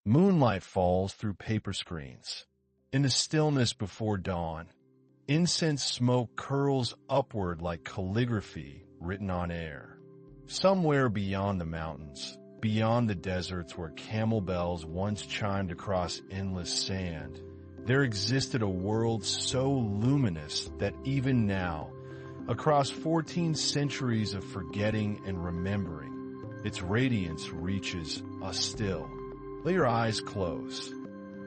Moonlight falls through paper screens. In the stillness before dawn, incense smoke curls upward like calligraphy written on air. Somewhere beyond the mountains, beyond the deserts where camel bells once chimed across endless sand, there existed a world so luminous that even now, across 14 centuries of forgetting and remembering, its radiance reaches us still. Let your eyes close.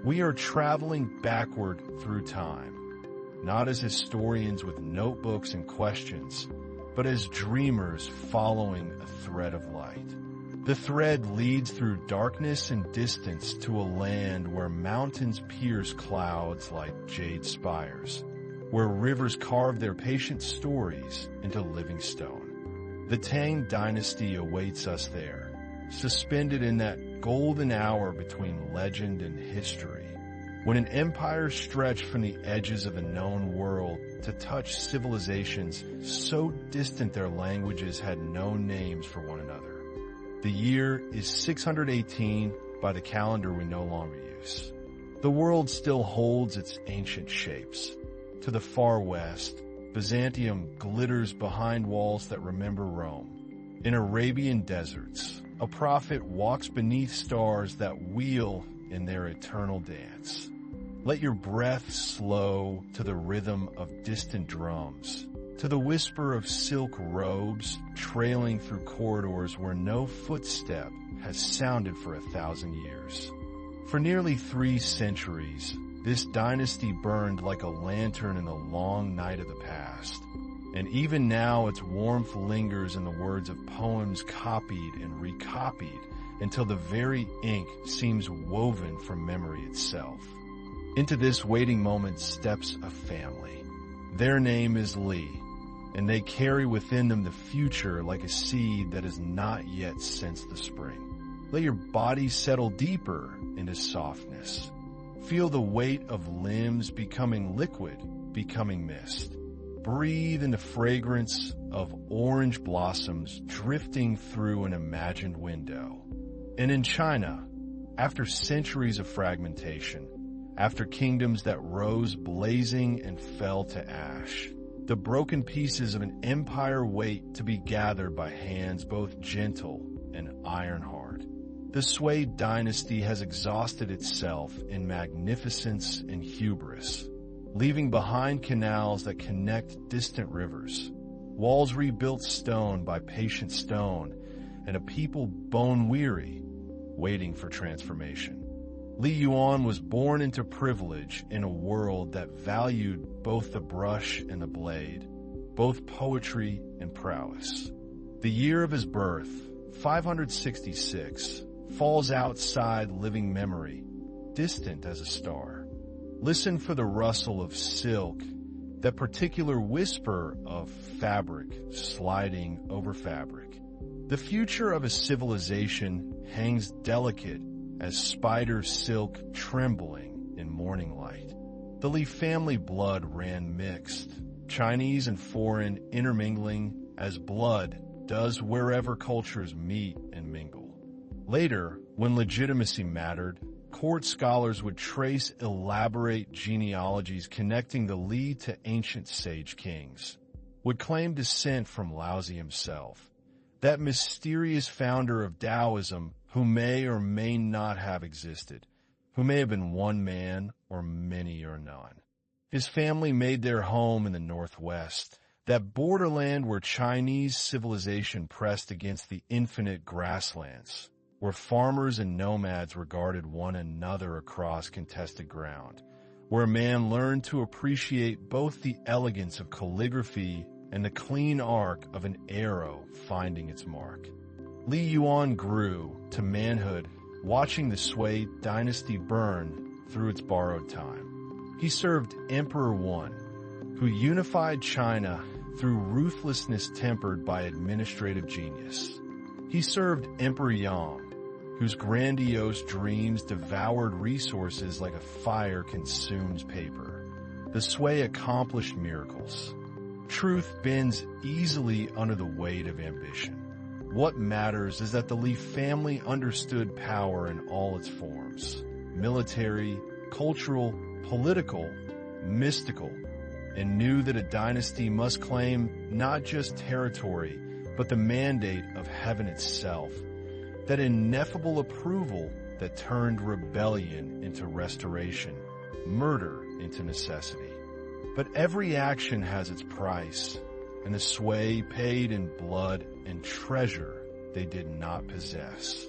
We are traveling backward through time, not as historians with notebooks and questions, but as dreamers following a thread of light. The thread leads through darkness and distance to a land where mountains pierce clouds like jade spires, where rivers carve their patient stories into living stone. The Tang Dynasty awaits us there, suspended in that golden hour between legend and history, when an empire stretched from the edges of the known world to touch civilizations so distant their languages had no names for one another. The year is 618 by the calendar we no longer use. The world still holds its ancient shapes. To the far west, Byzantium glitters behind walls that remember Rome. In Arabian deserts, a prophet walks beneath stars that wheel in their eternal dance. Let your breath slow to the rhythm of distant drums, to the whisper of silk robes trailing through corridors where no footstep has sounded for 1,000 years. For nearly 3 centuries, this dynasty burned like a lantern in the long night of the past. And even now its warmth lingers in the words of poems copied and recopied until the very ink seems woven from memory itself. Into this waiting moment steps a family. Their name is Li, and they carry within them the future like a seed that has not yet sensed the spring. Let your body settle deeper into softness. Feel the weight of limbs becoming liquid, becoming mist. Breathe in the fragrance of orange blossoms drifting through an imagined window. And in China, after centuries of fragmentation, after kingdoms that rose blazing and fell to ash, the broken pieces of an empire wait to be gathered by hands both gentle and iron-hard. The Sui dynasty has exhausted itself in magnificence and hubris, leaving behind canals that connect distant rivers, walls rebuilt stone by patient stone, and a people bone-weary, waiting for transformation. Li Yuan was born into privilege in a world that valued both the brush and the blade, both poetry and prowess. The year of his birth, 566, falls outside living memory, distant as a star. Listen for the rustle of silk, that particular whisper of fabric sliding over fabric. The future of a civilization hangs delicate as spider silk trembling in morning light. The Li family blood ran mixed, Chinese and foreign intermingling as blood does wherever cultures meet and mingle. Later, when legitimacy mattered, court scholars would trace elaborate genealogies connecting the Li to ancient sage kings, would claim descent from Laozi himself, that mysterious founder of Taoism who may or may not have existed, who may have been one man or many or none. His family made their home in the Northwest, that borderland where Chinese civilization pressed against the infinite grasslands, where farmers and nomads regarded one another across contested ground, where man learned to appreciate both the elegance of calligraphy and the clean arc of an arrow finding its mark. Li Yuan grew to manhood watching the Sui dynasty burn through its borrowed time. He served Emperor Wan, who unified China through ruthlessness tempered by administrative genius. He served Emperor Yang, whose grandiose dreams devoured resources like a fire consumes paper. The Sui accomplished miracles. Truth bends easily under the weight of ambition. What matters is that the Li family understood power in all its forms: military, cultural, political, mystical, and knew that a dynasty must claim not just territory, but the mandate of heaven itself, that ineffable approval that turned rebellion into restoration, murder into necessity. But every action has its price, and the Sui paid in blood and treasure they did not possess.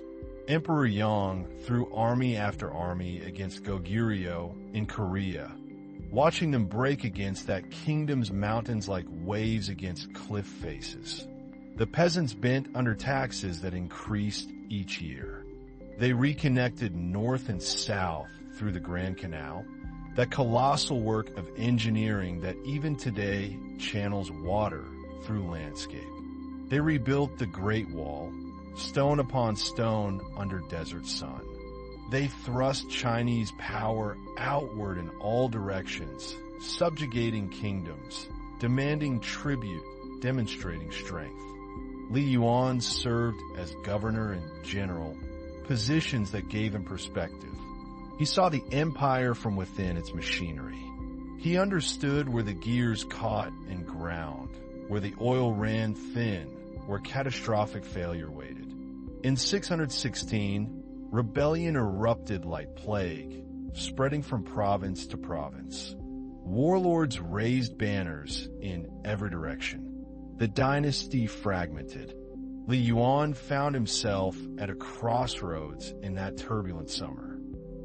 Emperor Yang threw army after army against Goguryeo in Korea, watching them break against that kingdom's mountains like waves against cliff faces. The peasants bent under taxes that increased each year. They reconnected north and south through the Grand Canal, that colossal work of engineering that even today channels water through landscape. They rebuilt the Great Wall, stone upon stone under desert sun. They thrust Chinese power outward in all directions, subjugating kingdoms, demanding tribute, demonstrating strength. Li Yuan served as governor and general, positions that gave him perspective. He saw the empire from within its machinery. He understood where the gears caught and ground, where the oil ran thin, where catastrophic failure waited. In 616, rebellion erupted like plague, spreading from province to province. Warlords raised banners in every direction. The dynasty fragmented. Li Yuan found himself at a crossroads in that turbulent summer.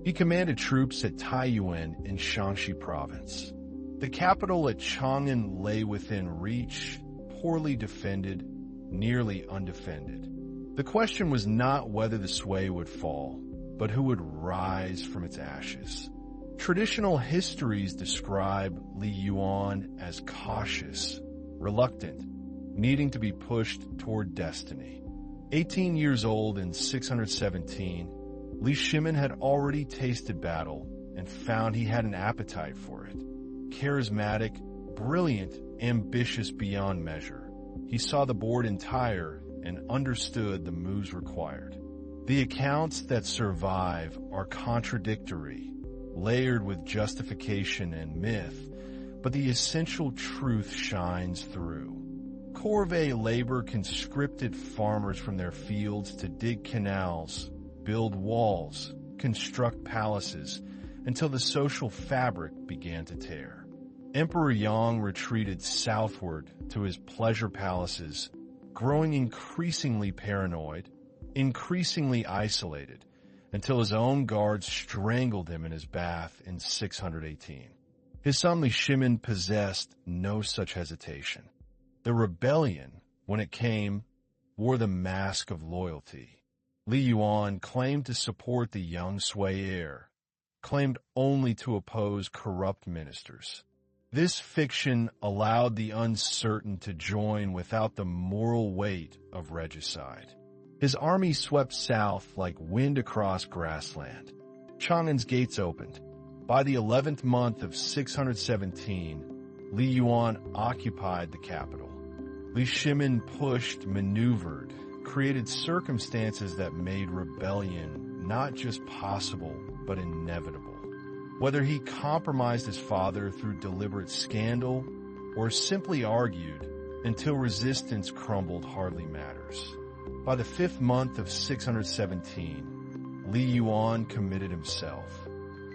He commanded troops at Taiyuan in Shaanxi province. The capital at Chang'an lay within reach, poorly defended, nearly undefended. The question was not whether the Sui would fall, but who would rise from its ashes. Traditional histories describe Li Yuan as cautious, reluctant, needing to be pushed toward destiny. 18 years old in 617, Li Shimin had already tasted battle and found he had an appetite for it. Charismatic, brilliant, ambitious beyond measure, he saw the board entire and understood the moves required. The accounts that survive are contradictory, layered with justification and myth, but the essential truth shines through. Corvée labor conscripted farmers from their fields to dig canals, build walls, construct palaces, until the social fabric began to tear. Emperor Yang retreated southward to his pleasure palaces, growing increasingly paranoid, increasingly isolated, until his own guards strangled him in his bath in 618. His son Li Shimin possessed no such hesitation. The rebellion, when it came, wore the mask of loyalty. Li Yuan claimed to support the young Sui heir, claimed only to oppose corrupt ministers. This fiction allowed the uncertain to join without the moral weight of regicide. His army swept south like wind across grassland. Chang'an's gates opened. By the 11th month of 617, Li Yuan occupied the capital. Li Shimin pushed, maneuvered, created circumstances that made rebellion not just possible, but inevitable. Whether he compromised his father through deliberate scandal or simply argued until resistance crumbled hardly matters. By the 5th month of 617, Li Yuan committed himself.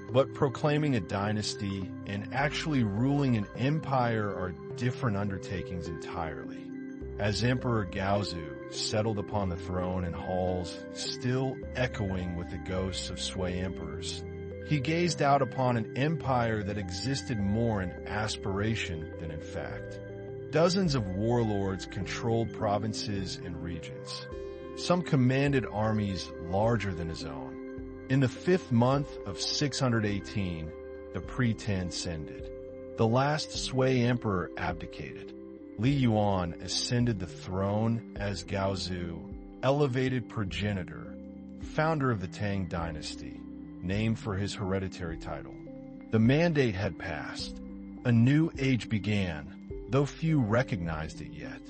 But proclaiming a dynasty and actually ruling an empire are different undertakings entirely. As Emperor Gaozu settled upon the throne in halls still echoing with the ghosts of Sui emperors, he gazed out upon an empire that existed more in aspiration than in fact. Dozens of warlords controlled provinces and regions. Some commanded armies larger than his own. In the 5th month of 618, the pretense ended. The last Sui emperor abdicated. Li Yuan ascended the throne as Gaozu, elevated progenitor, founder of the Tang dynasty, named for his hereditary title. The mandate had passed. A new age began, though few recognized it yet.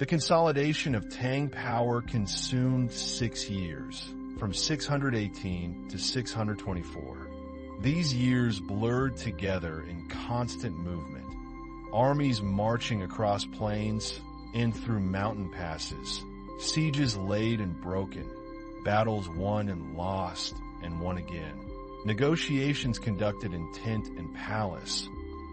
The consolidation of Tang power consumed 6 years, from 618 to 624. These years blurred together in constant movement, armies marching across plains and through mountain passes, sieges laid and broken, battles won and lost and won again, negotiations conducted in tent and palace,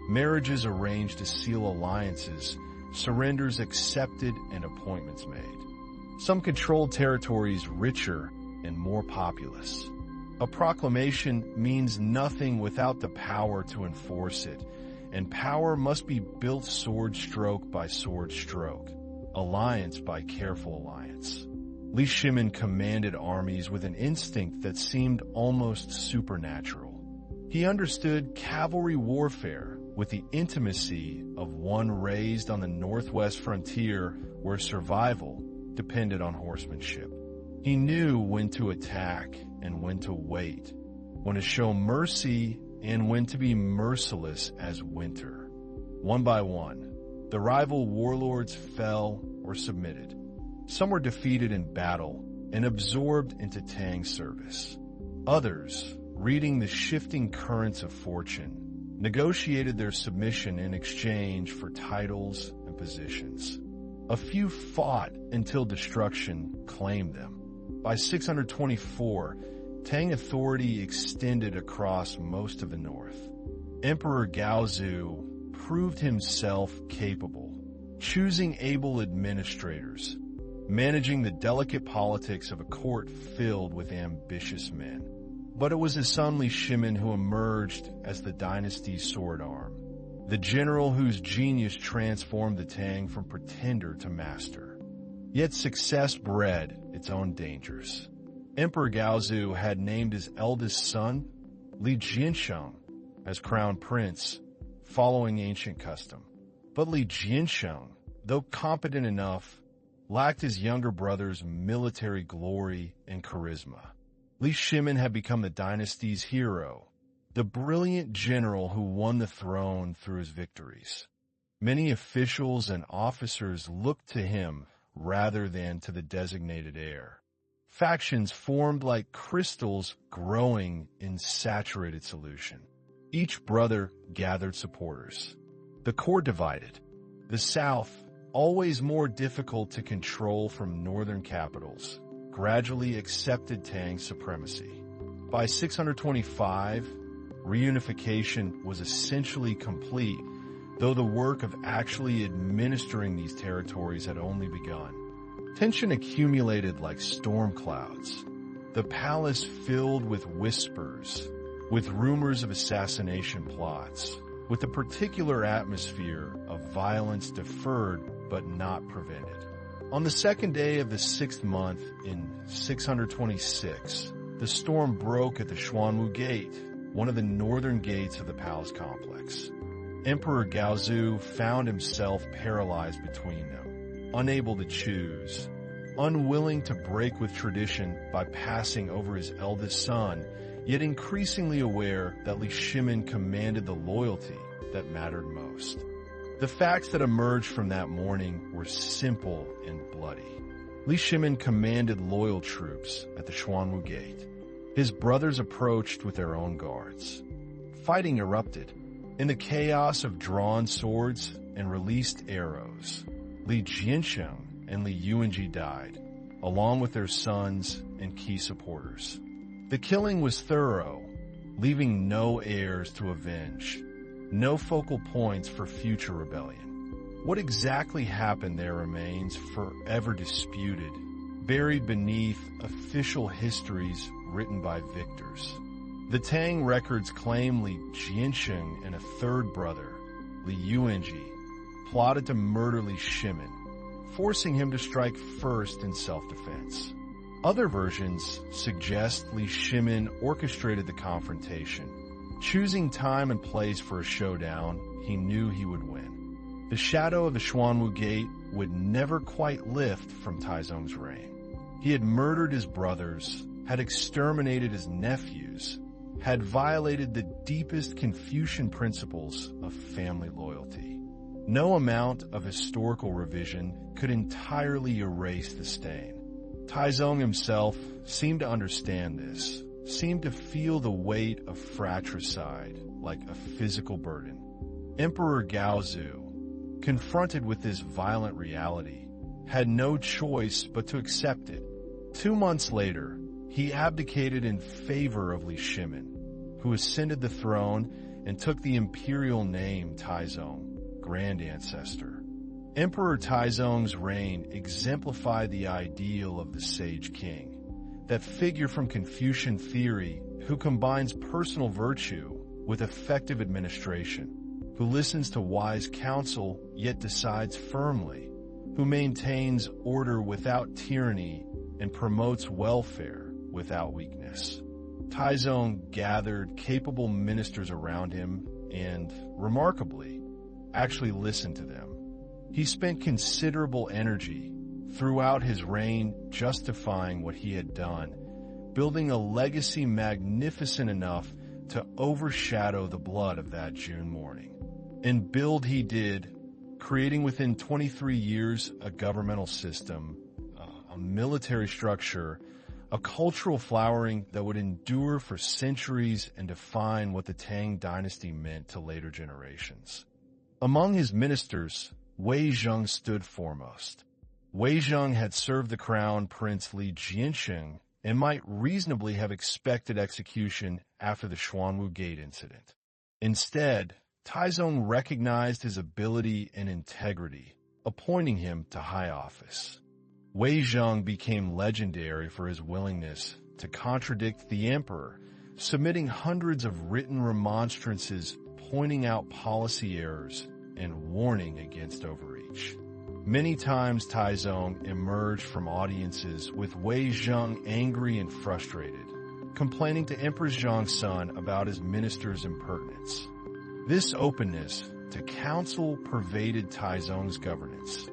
marriages arranged to seal alliances, surrenders accepted and appointments made. Some controlled territories richer and more populous. A proclamation means nothing without the power to enforce it, and power must be built sword stroke by sword stroke, alliance by careful alliance. Li Shimin commanded armies with an instinct that seemed almost supernatural. He understood cavalry warfare with the intimacy of one raised on the northwest frontier where survival depended on horsemanship. He knew when to attack and when to wait, when to show mercy and when to be merciless as winter. One by one, the rival warlords fell or submitted. Some were defeated in battle and absorbed into Tang's service. Others, reading the shifting currents of fortune, negotiated their submission in exchange for titles and positions. A few fought until destruction claimed them. By 624, Tang authority extended across most of the north. Emperor Gaozu proved himself capable, choosing able administrators, managing the delicate politics of a court filled with ambitious men. But it was his son Li Shimin who emerged as the dynasty's sword arm, the general whose genius transformed the Tang from pretender to master. Yet success bred its own dangers. Emperor Gaozu had named his eldest son, Li Jiansheng, as crown prince, following ancient custom. But Li Jiansheng, though competent enough, lacked his younger brother's military glory and charisma. Li Shimin had become the dynasty's hero, the brilliant general who won the throne through his victories. Many officials and officers looked to him rather than to the designated heir. Factions formed like crystals growing in saturated solution. Each brother gathered supporters. The core divided. The South, always more difficult to control from northern capitals, gradually accepted Tang's supremacy. By 625, reunification was essentially complete, though the work of actually administering these territories had only begun. Tension accumulated like storm clouds. The palace filled with whispers, with rumors of assassination plots, with a particular atmosphere of violence deferred but not prevented. On the second day of the 6th month in 626, the storm broke at the Xuanwu Gate, one of the northern gates of the palace complex. Emperor Gaozu found himself paralyzed between them, unable to choose, unwilling to break with tradition by passing over his eldest son, yet increasingly aware that Li Shimin commanded the loyalty that mattered most. The facts that emerged from that morning were simple and bloody. Li Shimin commanded loyal troops at the Xuanwu Gate. His brothers approached with their own guards. Fighting erupted. In the chaos of drawn swords and released arrows, Li Jiansheng and Li Yuanji died, along with their sons and key supporters. The killing was thorough, leaving no heirs to avenge, no focal points for future rebellion. What exactly happened there remains forever disputed, buried beneath official histories written by victors. The Tang records claim Li Jiansheng and a third brother, Li Yuanji, plotted to murder Li Shimin, forcing him to strike first in self-defense. Other versions suggest Li Shimin orchestrated the confrontation. Choosing time and place for a showdown, he knew he would win. The shadow of the Xuanwu Gate would never quite lift from Taizong's reign. He had murdered his brothers, had exterminated his nephews, had violated the deepest Confucian principles of family loyalty. No amount of historical revision could entirely erase the stain. Taizong himself seemed to understand this, seemed to feel the weight of fratricide like a physical burden. Emperor Gaozu, confronted with this violent reality, had no choice but to accept it. 2 months later, he abdicated in favor of Li Shimin, who ascended the throne and took the imperial name Taizong, Grand Ancestor. Emperor Taizong's reign exemplified the ideal of the sage king, that figure from Confucian theory who combines personal virtue with effective administration, who listens to wise counsel yet decides firmly, who maintains order without tyranny and promotes welfare without weakness. Taizong gathered capable ministers around him and, remarkably, actually listened to them. He spent considerable energy throughout his reign justifying what he had done, building a legacy magnificent enough to overshadow the blood of that June morning. And build he did, creating within 23 years a governmental system, a military structure, a cultural flowering that would endure for centuries and define what the Tang dynasty meant to later generations. Among his ministers, Wei Zheng stood foremost. Wei Zheng had served the crown prince Li Jiansheng and might reasonably have expected execution after the Xuanwu Gate incident. Instead, Taizong recognized his ability and integrity, appointing him to high office. Wei Zheng became legendary for his willingness to contradict the emperor, submitting hundreds of written remonstrances pointing out policy errors and warning against overreach. Many times Taizong emerged from audiences with Wei Zheng angry and frustrated, complaining to Empress Zhang's son about his minister's impertinence. This openness to counsel pervaded Taizong's governance.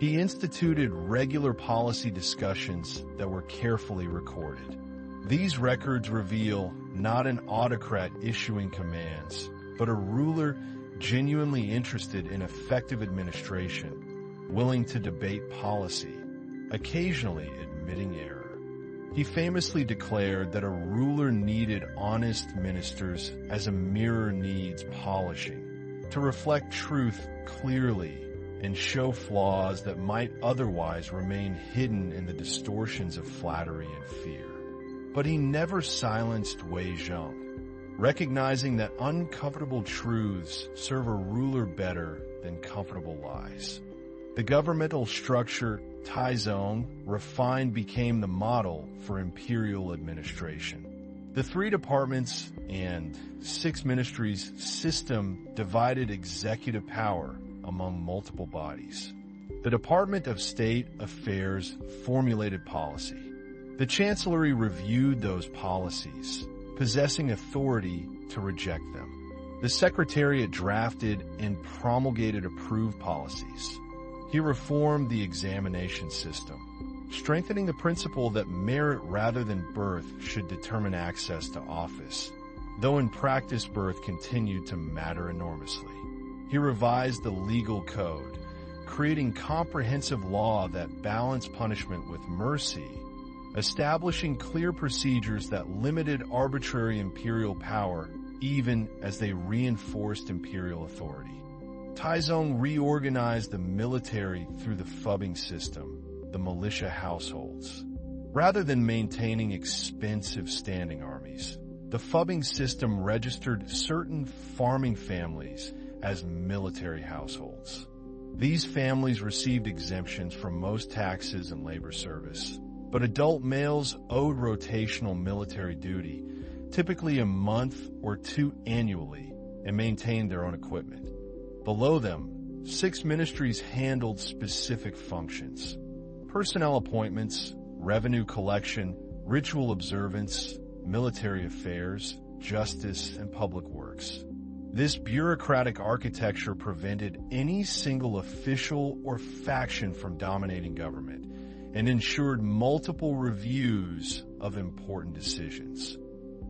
He instituted regular policy discussions that were carefully recorded. These records reveal not an autocrat issuing commands, but a ruler genuinely interested in effective administration, willing to debate policy, occasionally admitting error. He famously declared that a ruler needed honest ministers as a mirror needs polishing, to reflect truth clearly and show flaws that might otherwise remain hidden in the distortions of flattery and fear. But he never silenced Wei Zheng, recognizing that uncomfortable truths serve a ruler better than comfortable lies. The governmental structure Taizong refined became the model for imperial administration. The 3 departments and 6 ministries system divided executive power among multiple bodies. The Department of State Affairs formulated policy. The Chancellery reviewed those policies, possessing authority to reject them. The Secretariat drafted and promulgated approved policies. He reformed the examination system, strengthening the principle that merit rather than birth should determine access to office, though in practice birth continued to matter enormously. He revised the legal code, creating comprehensive law that balanced punishment with mercy, establishing clear procedures that limited arbitrary imperial power even as they reinforced imperial authority. Taizong reorganized the military through the phubbing system, the militia households. Rather than maintaining expensive standing armies, the phubbing system registered certain farming families as military households. These families received exemptions from most taxes and labor service, but adult males owed rotational military duty, typically a month or 2 annually, and maintained their own equipment. Below them, 6 ministries handled specific functions: personnel appointments, revenue collection, ritual observance, military affairs, justice, and public works. This bureaucratic architecture prevented any single official or faction from dominating government and ensured multiple reviews of important decisions.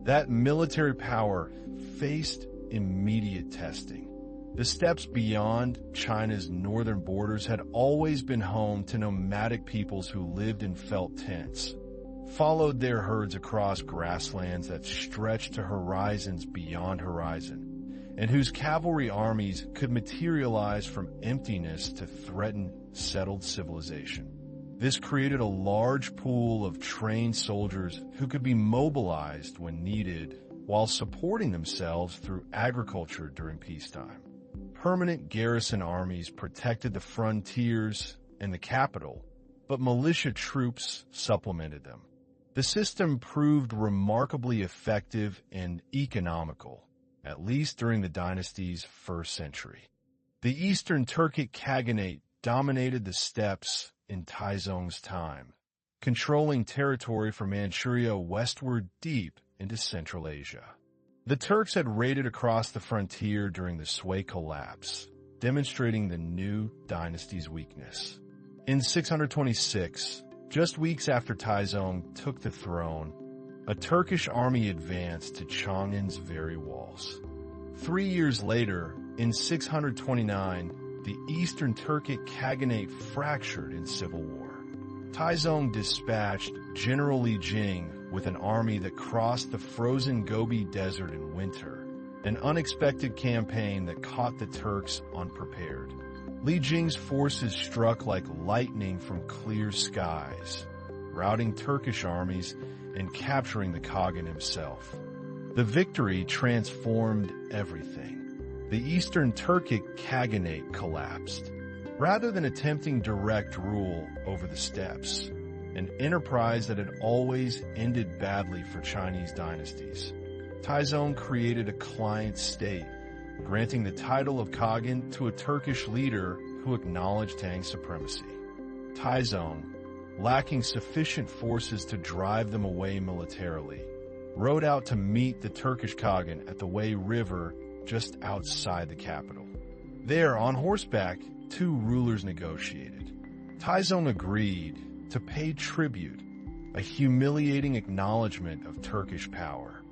That military power faced immediate testing. The steppes beyond China's northern borders had always been home to nomadic peoples who lived in felt tents, followed their herds across grasslands that stretched to horizons beyond horizon, and whose cavalry armies could materialize from emptiness to threaten settled civilization. This created a large pool of trained soldiers who could be mobilized when needed while supporting themselves through agriculture during peacetime. Permanent garrison armies protected the frontiers and the capital, but militia troops supplemented them. The system proved remarkably effective and economical, at least during the dynasty's first century. The Eastern Turkic Khaganate dominated the steppes in Taizong's time, controlling territory from Manchuria westward deep into Central Asia. The Turks had raided across the frontier during the Sui collapse, demonstrating the new dynasty's weakness. In 626, just weeks after Taizong took the throne, a Turkish army advanced to Chang'an's very walls. 3 years later, in 629, the Eastern Turkic Khaganate fractured in civil war. Taizong dispatched General Li Jing with an army that crossed the frozen Gobi Desert in winter, an unexpected campaign that caught the Turks unprepared. Li Jing's forces struck like lightning from clear skies, routing Turkish armies and capturing the Khagan himself. The victory transformed everything. The Eastern Turkic Khaganate collapsed. Rather than attempting direct rule over the steppes, an enterprise that had always ended badly for Chinese dynasties, Taizong created a client state, granting the title of Khagan to a Turkish leader who acknowledged Tang supremacy. Taizong, lacking sufficient forces to drive them away militarily, rode out to meet the Turkish Khagan at the Wei River just outside the capital. There, on horseback, two rulers negotiated. Taizong agreed to pay tribute, a humiliating acknowledgement of Turkish power.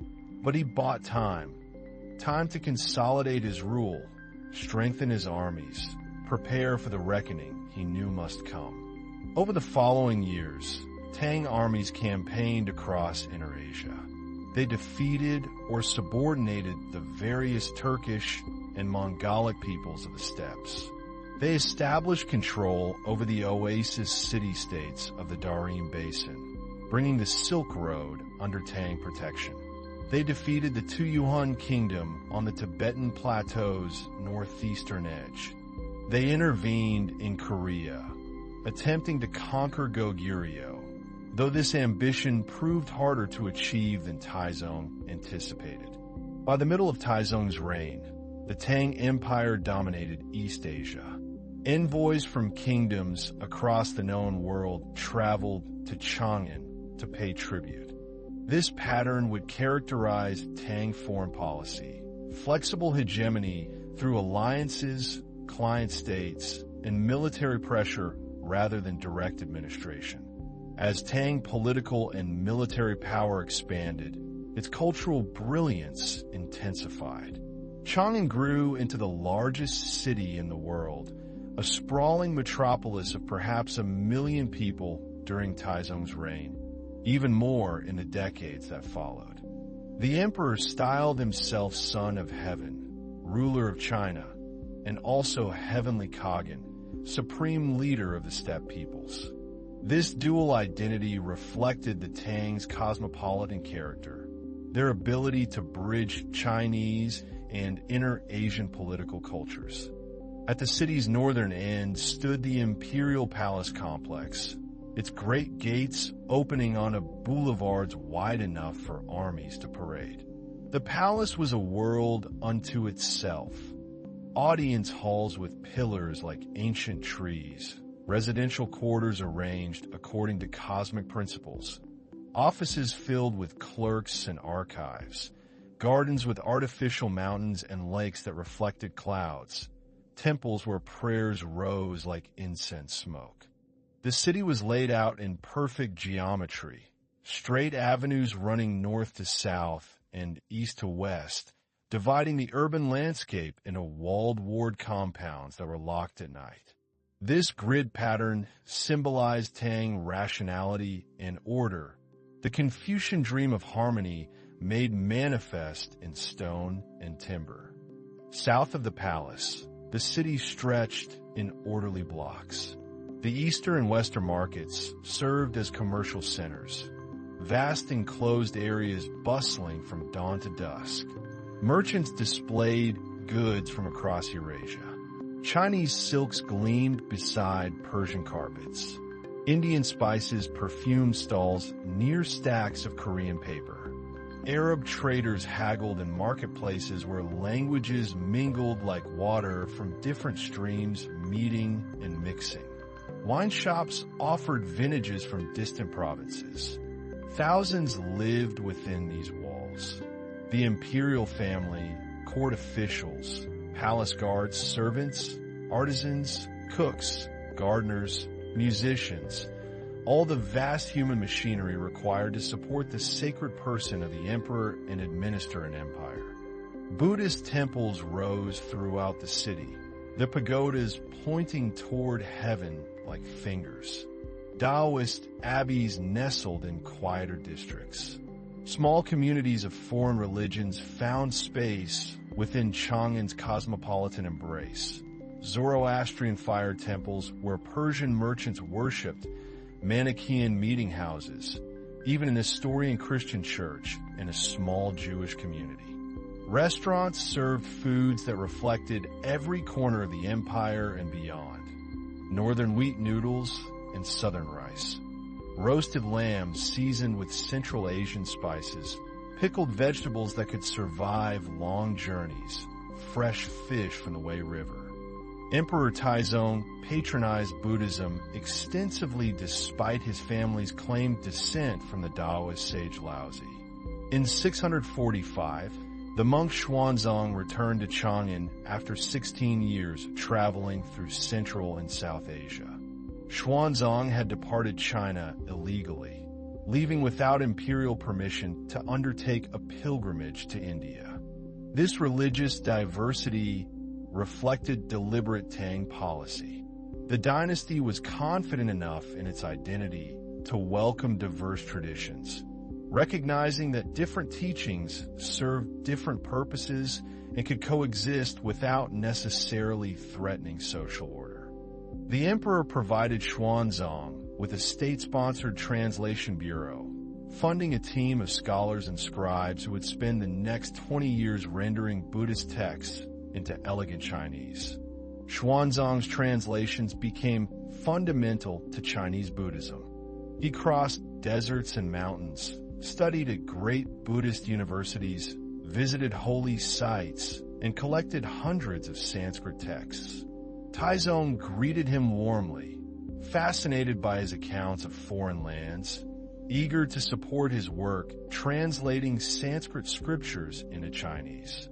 But he bought time to consolidate his rule, strengthen his armies, prepare for the reckoning he knew must come. Over the following years, Tang armies campaigned across Inner Asia. They defeated or subordinated the various Turkish and Mongolic peoples of the steppes. They established control over the oasis city-states of the Darim Basin, bringing the Silk Road under Tang protection. They defeated the Tuyuhun Kingdom on the Tibetan Plateau's northeastern edge. They intervened in Korea, attempting to conquer Goguryeo, though this ambition proved harder to achieve than Taizong anticipated. By the middle of Taizong's reign, the Tang Empire dominated East Asia. Envoys from kingdoms across the known world traveled to Chang'an to pay tribute. This pattern would characterize Tang foreign policy: flexible hegemony through alliances, client states, and military pressure rather than direct administration. As Tang political and military power expanded, its cultural brilliance intensified. Chang'an grew into the largest city in the world, a sprawling metropolis of perhaps 1 million people during Taizong's reign, even more in the decades that followed. The emperor styled himself Son of Heaven, ruler of China, and also Heavenly Khagan, supreme leader of the steppe peoples. This dual identity reflected the Tang's cosmopolitan character, their ability to bridge Chinese and inner Asian political cultures. At the city's northern end stood the imperial palace complex, its great gates opening onto boulevards wide enough for armies to parade. The palace was a world unto itself. Audience halls with pillars like ancient trees, residential quarters arranged according to cosmic principles, offices filled with clerks and archives, gardens with artificial mountains and lakes that reflected clouds, temples where prayers rose like incense smoke. The city was laid out in perfect geometry, straight avenues running north to south and east to west, dividing the urban landscape into walled ward compounds that were locked at night. This grid pattern symbolized Tang rationality and order, the Confucian dream of harmony made manifest in stone and timber. South of the palace, the city stretched in orderly blocks. The eastern and western markets served as commercial centers, vast enclosed areas bustling from dawn to dusk. Merchants displayed goods from across Eurasia. Chinese silks gleamed beside Persian carpets. Indian spices perfumed stalls near stacks of Korean paper. Arab traders haggled in marketplaces where languages mingled like water from different streams, meeting and mixing. Wine shops offered vintages from distant provinces. Thousands lived within these walls. The imperial family, court officials, palace guards, servants, artisans, cooks, gardeners, musicians, all the vast human machinery required to support the sacred person of the emperor and administer an empire. Buddhist temples rose throughout the city, the pagodas pointing toward heaven like fingers. Taoist abbeys nestled in quieter districts. Small communities of foreign religions found space within Chang'an's cosmopolitan embrace. Zoroastrian fire temples where Persian merchants worshipped, Manichaean meeting houses, even an Nestorian Christian church, and a small Jewish community. Restaurants served foods that reflected every corner of the empire and beyond. Northern wheat noodles and southern rice. Roasted lamb seasoned with Central Asian spices, pickled vegetables that could survive long journeys, fresh fish from the Wei River. Emperor Taizong patronized Buddhism extensively despite his family's claimed descent from the Taoist sage Laozi. In 645, the monk Xuanzang returned to Chang'an after 16 years traveling through Central and South Asia. Xuanzang had departed China illegally, leaving without imperial permission to undertake a pilgrimage to India. This religious diversity reflected deliberate Tang policy. The dynasty was confident enough in its identity to welcome diverse traditions, recognizing that different teachings served different purposes and could coexist without necessarily threatening social order. The emperor provided Xuanzang with a state-sponsored translation bureau, funding a team of scholars and scribes who would spend the next 20 years rendering Buddhist texts into elegant Chinese. Xuanzang's translations became fundamental to Chinese Buddhism. He crossed deserts and mountains, studied at great Buddhist universities, visited holy sites, and collected hundreds of Sanskrit texts. Taizong greeted him warmly, fascinated by his accounts of foreign lands, eager to support his work translating Sanskrit scriptures into Chinese.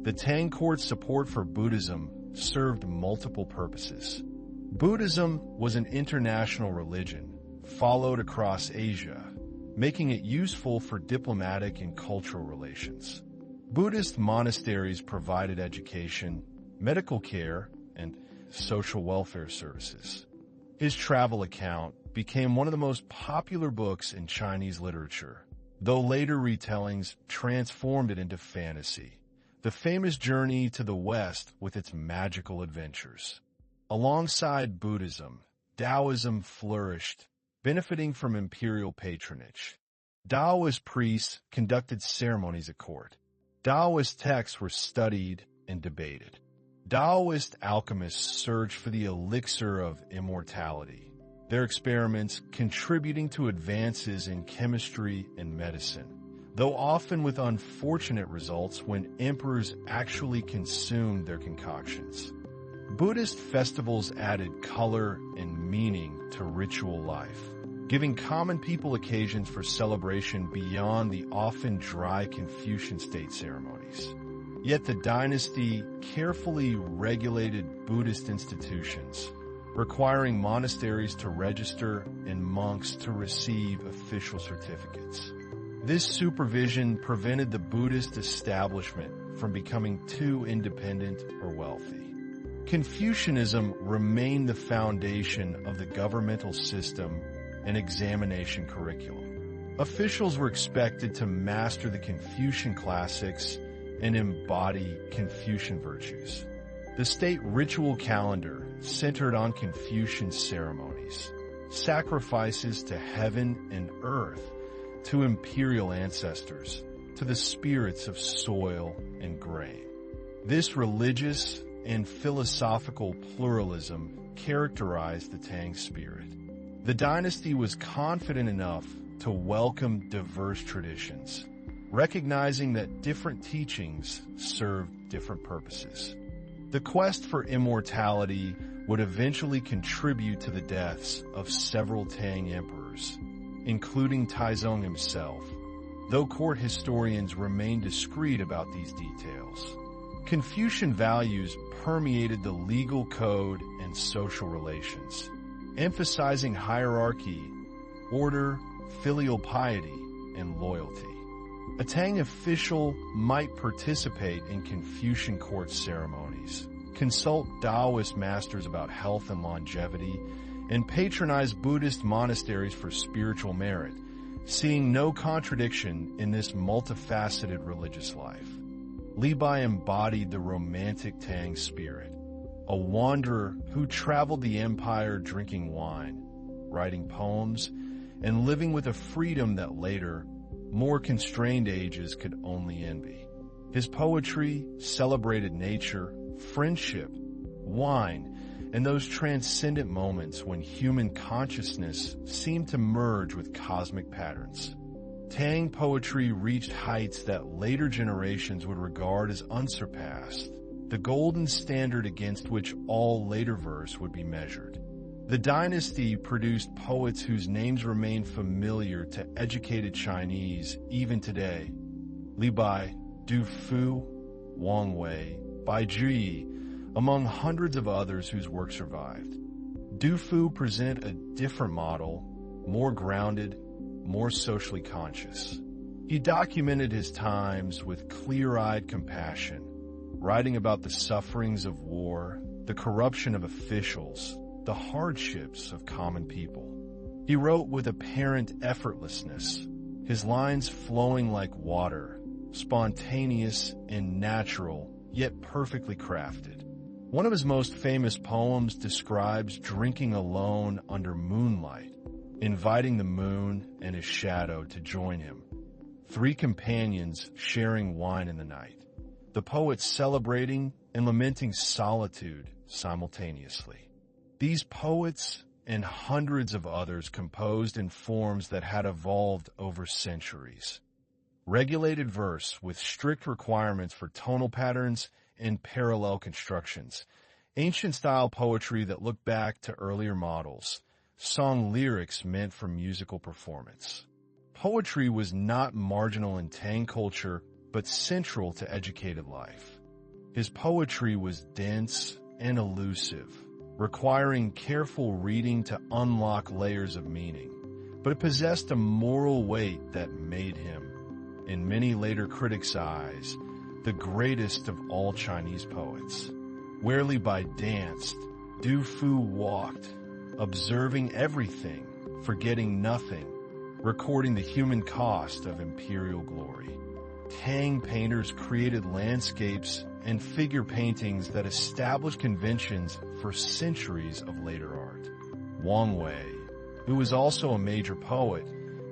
The Tang court's support for Buddhism served multiple purposes. Buddhism was an international religion, followed across Asia, making it useful for diplomatic and cultural relations. Buddhist monasteries provided education, medical care, and social welfare services. His travel account became one of the most popular books in Chinese literature, though later retellings transformed it into fantasy. The famous journey to the West with its magical adventures. Alongside Buddhism, Taoism flourished, benefiting from imperial patronage. Taoist priests conducted ceremonies at court. Taoist texts were studied and debated. Taoist alchemists searched for the elixir of immortality, their experiments contributing to advances in chemistry and medicine, though often with unfortunate results when emperors actually consumed their concoctions. Buddhist festivals added color and meaning to ritual life, giving common people occasions for celebration beyond the often dry Confucian state ceremonies. Yet the dynasty carefully regulated Buddhist institutions, requiring monasteries to register and monks to receive official certificates. This supervision prevented the Buddhist establishment from becoming too independent or wealthy. Confucianism remained the foundation of the governmental system and examination curriculum. Officials were expected to master the Confucian classics and embody Confucian virtues. The state ritual calendar centered on Confucian ceremonies, sacrifices to heaven and earth, to imperial ancestors, to the spirits of soil and grain. This religious and philosophical pluralism characterized the Tang spirit. The dynasty was confident enough to welcome diverse traditions, recognizing that different teachings served different purposes. The quest for immortality would eventually contribute to the deaths of several Tang emperors, including Taizong himself, though court historians remain discreet about these details. Confucian values permeated the legal code and social relations, emphasizing hierarchy, order, filial piety, and loyalty. A Tang official might participate in Confucian court ceremonies, consult Taoist masters about health and longevity, and patronize Buddhist monasteries for spiritual merit, seeing no contradiction in this multifaceted religious life. Li Bai embodied the romantic Tang spirit, a wanderer who traveled the empire drinking wine, writing poems, and living with a freedom that later, more constrained ages could only envy. His poetry celebrated nature, friendship, wine, and those transcendent moments when human consciousness seemed to merge with cosmic patterns. Tang poetry reached heights that later generations would regard as unsurpassed, the golden standard against which all later verse would be measured. The dynasty produced poets whose names remain familiar to educated Chinese even today. Li Bai, Du Fu, Wang Wei, Bai Zhi, among hundreds of others whose work survived. Du Fu presented a different model, more grounded, more socially conscious. He documented his times with clear-eyed compassion, writing about the sufferings of war, the corruption of officials, the hardships of common people. He wrote with apparent effortlessness, his lines flowing like water, spontaneous and natural, yet perfectly crafted. One of his most famous poems describes drinking alone under moonlight, inviting the moon and his shadow to join him. 3 companions sharing wine in the night, the poet celebrating and lamenting solitude simultaneously. These poets and hundreds of others composed in forms that had evolved over centuries. Regulated verse with strict requirements for tonal patterns and parallel constructions, ancient-style poetry that looked back to earlier models, song lyrics meant for musical performance. Poetry was not marginal in Tang culture, but central to educated life. His poetry was dense and elusive, requiring careful reading to unlock layers of meaning, but it possessed a moral weight that made him, in many later critics' eyes, the greatest of all Chinese poets. Where Li Bai danced, Du Fu walked, observing everything, forgetting nothing, recording the human cost of imperial glory. Tang painters created landscapes and figure paintings that established conventions for centuries of later art. Wang Wei, who was also a major poet,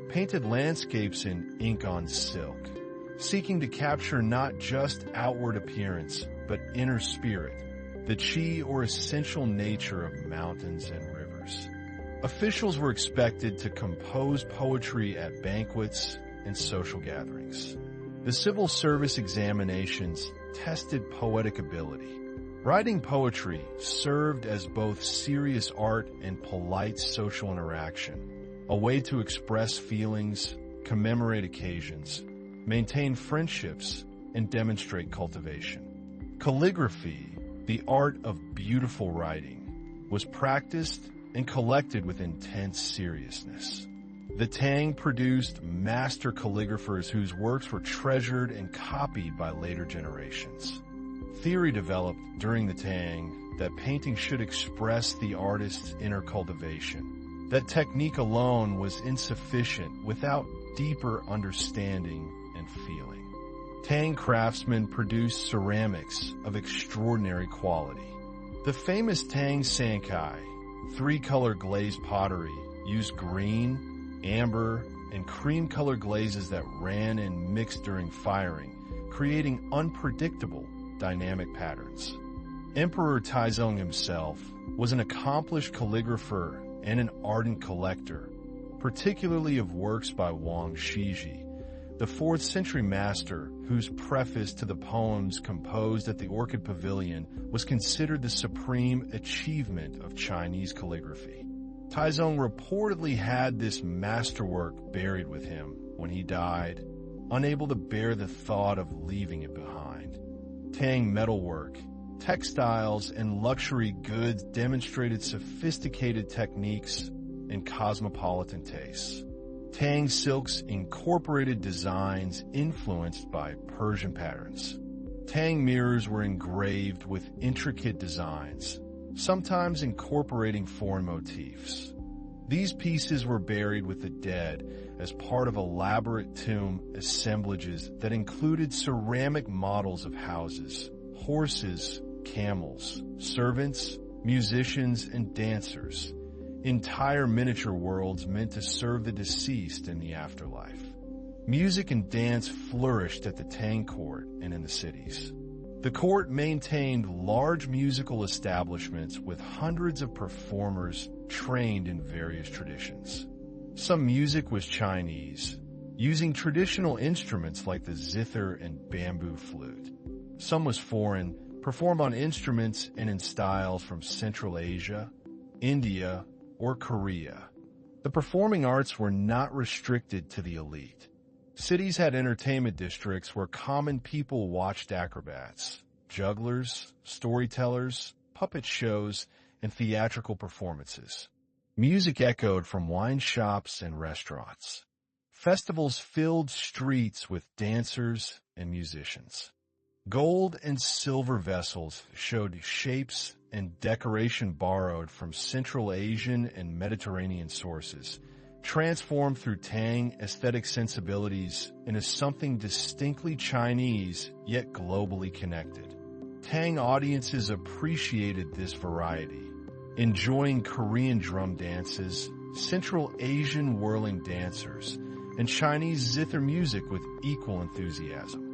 painted landscapes in ink on silk, seeking to capture not just outward appearance, but inner spirit, the qi or essential nature of mountains and rivers. Officials were expected to compose poetry at banquets and social gatherings. The civil service examinations tested poetic ability. Writing poetry served as both serious art and polite social interaction, a way to express feelings, commemorate occasions, maintain friendships, and demonstrate cultivation. Calligraphy, the art of beautiful writing, was practiced and collected with intense seriousness. The Tang produced master calligraphers whose works were treasured and copied by later generations. Theory developed during the Tang that painting should express the artist's inner cultivation. That technique alone was insufficient without deeper understanding and feeling. Tang craftsmen produced ceramics of extraordinary quality. The famous Tang Sankai, three-color glazed pottery, used green, amber, and cream-color glazes that ran and mixed during firing, creating unpredictable, dynamic patterns. Emperor Taizong himself was an accomplished calligrapher and an ardent collector, particularly of works by Wang Shiji, the 4th century master whose preface to the poems composed at the Orchid Pavilion was considered the supreme achievement of Chinese calligraphy. Taizong reportedly had this masterwork buried with him when he died, unable to bear the thought of leaving it behind. Tang metalwork, textiles, and luxury goods demonstrated sophisticated techniques and cosmopolitan tastes. Tang silks incorporated designs influenced by Persian patterns. Tang mirrors were engraved with intricate designs, sometimes incorporating foreign motifs. These pieces were buried with the dead as part of elaborate tomb assemblages that included ceramic models of houses, horses, camels, servants, musicians, and dancers. Entire miniature worlds meant to serve the deceased in the afterlife. Music and dance flourished at the Tang court and in the cities. The court maintained large musical establishments with hundreds of performers trained in various traditions. Some music was Chinese, using traditional instruments like the zither and bamboo flute. Some was foreign, performed on instruments and in styles from Central Asia, India, or Korea. The performing arts were not restricted to the elite. Cities had entertainment districts where common people watched acrobats, jugglers, storytellers, puppet shows, and theatrical performances. Music echoed from wine shops and restaurants. Festivals filled streets with dancers and musicians. Gold and silver vessels showed shapes and decoration borrowed from Central Asian and Mediterranean sources, transformed through Tang aesthetic sensibilities into something distinctly Chinese yet globally connected. Tang audiences appreciated this variety, enjoying Korean drum dances, Central Asian whirling dancers, and Chinese zither music with equal enthusiasm.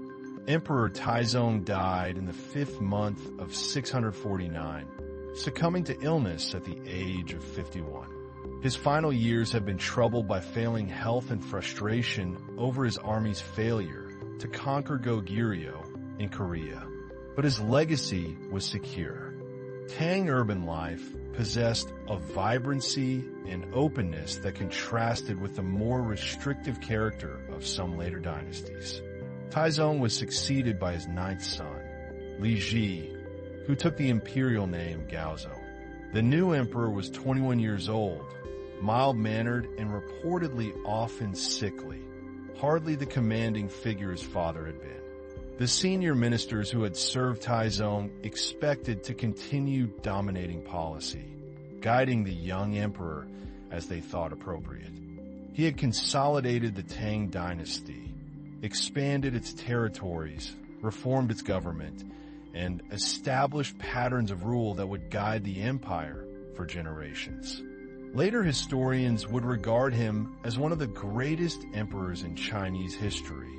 Emperor Taizong died in the 5th month of 649, succumbing to illness at the age of 51. His final years have been troubled by failing health and frustration over his army's failure to conquer Goguryeo in Korea. But his legacy was secure. Tang urban life possessed a vibrancy and openness that contrasted with the more restrictive character of some later dynasties. Taizong was succeeded by his 9th son, Li Ji, who took the imperial name Gaozo. The new emperor was 21 years old, mild-mannered and reportedly often sickly, hardly the commanding figure his father had been. The senior ministers who had served Taizong expected to continue dominating policy, guiding the young emperor as they thought appropriate. He had consolidated the Tang dynasty, expanded its territories, reformed its government, and established patterns of rule that would guide the empire for generations. Later historians would regard him as one of the greatest emperors in Chinese history,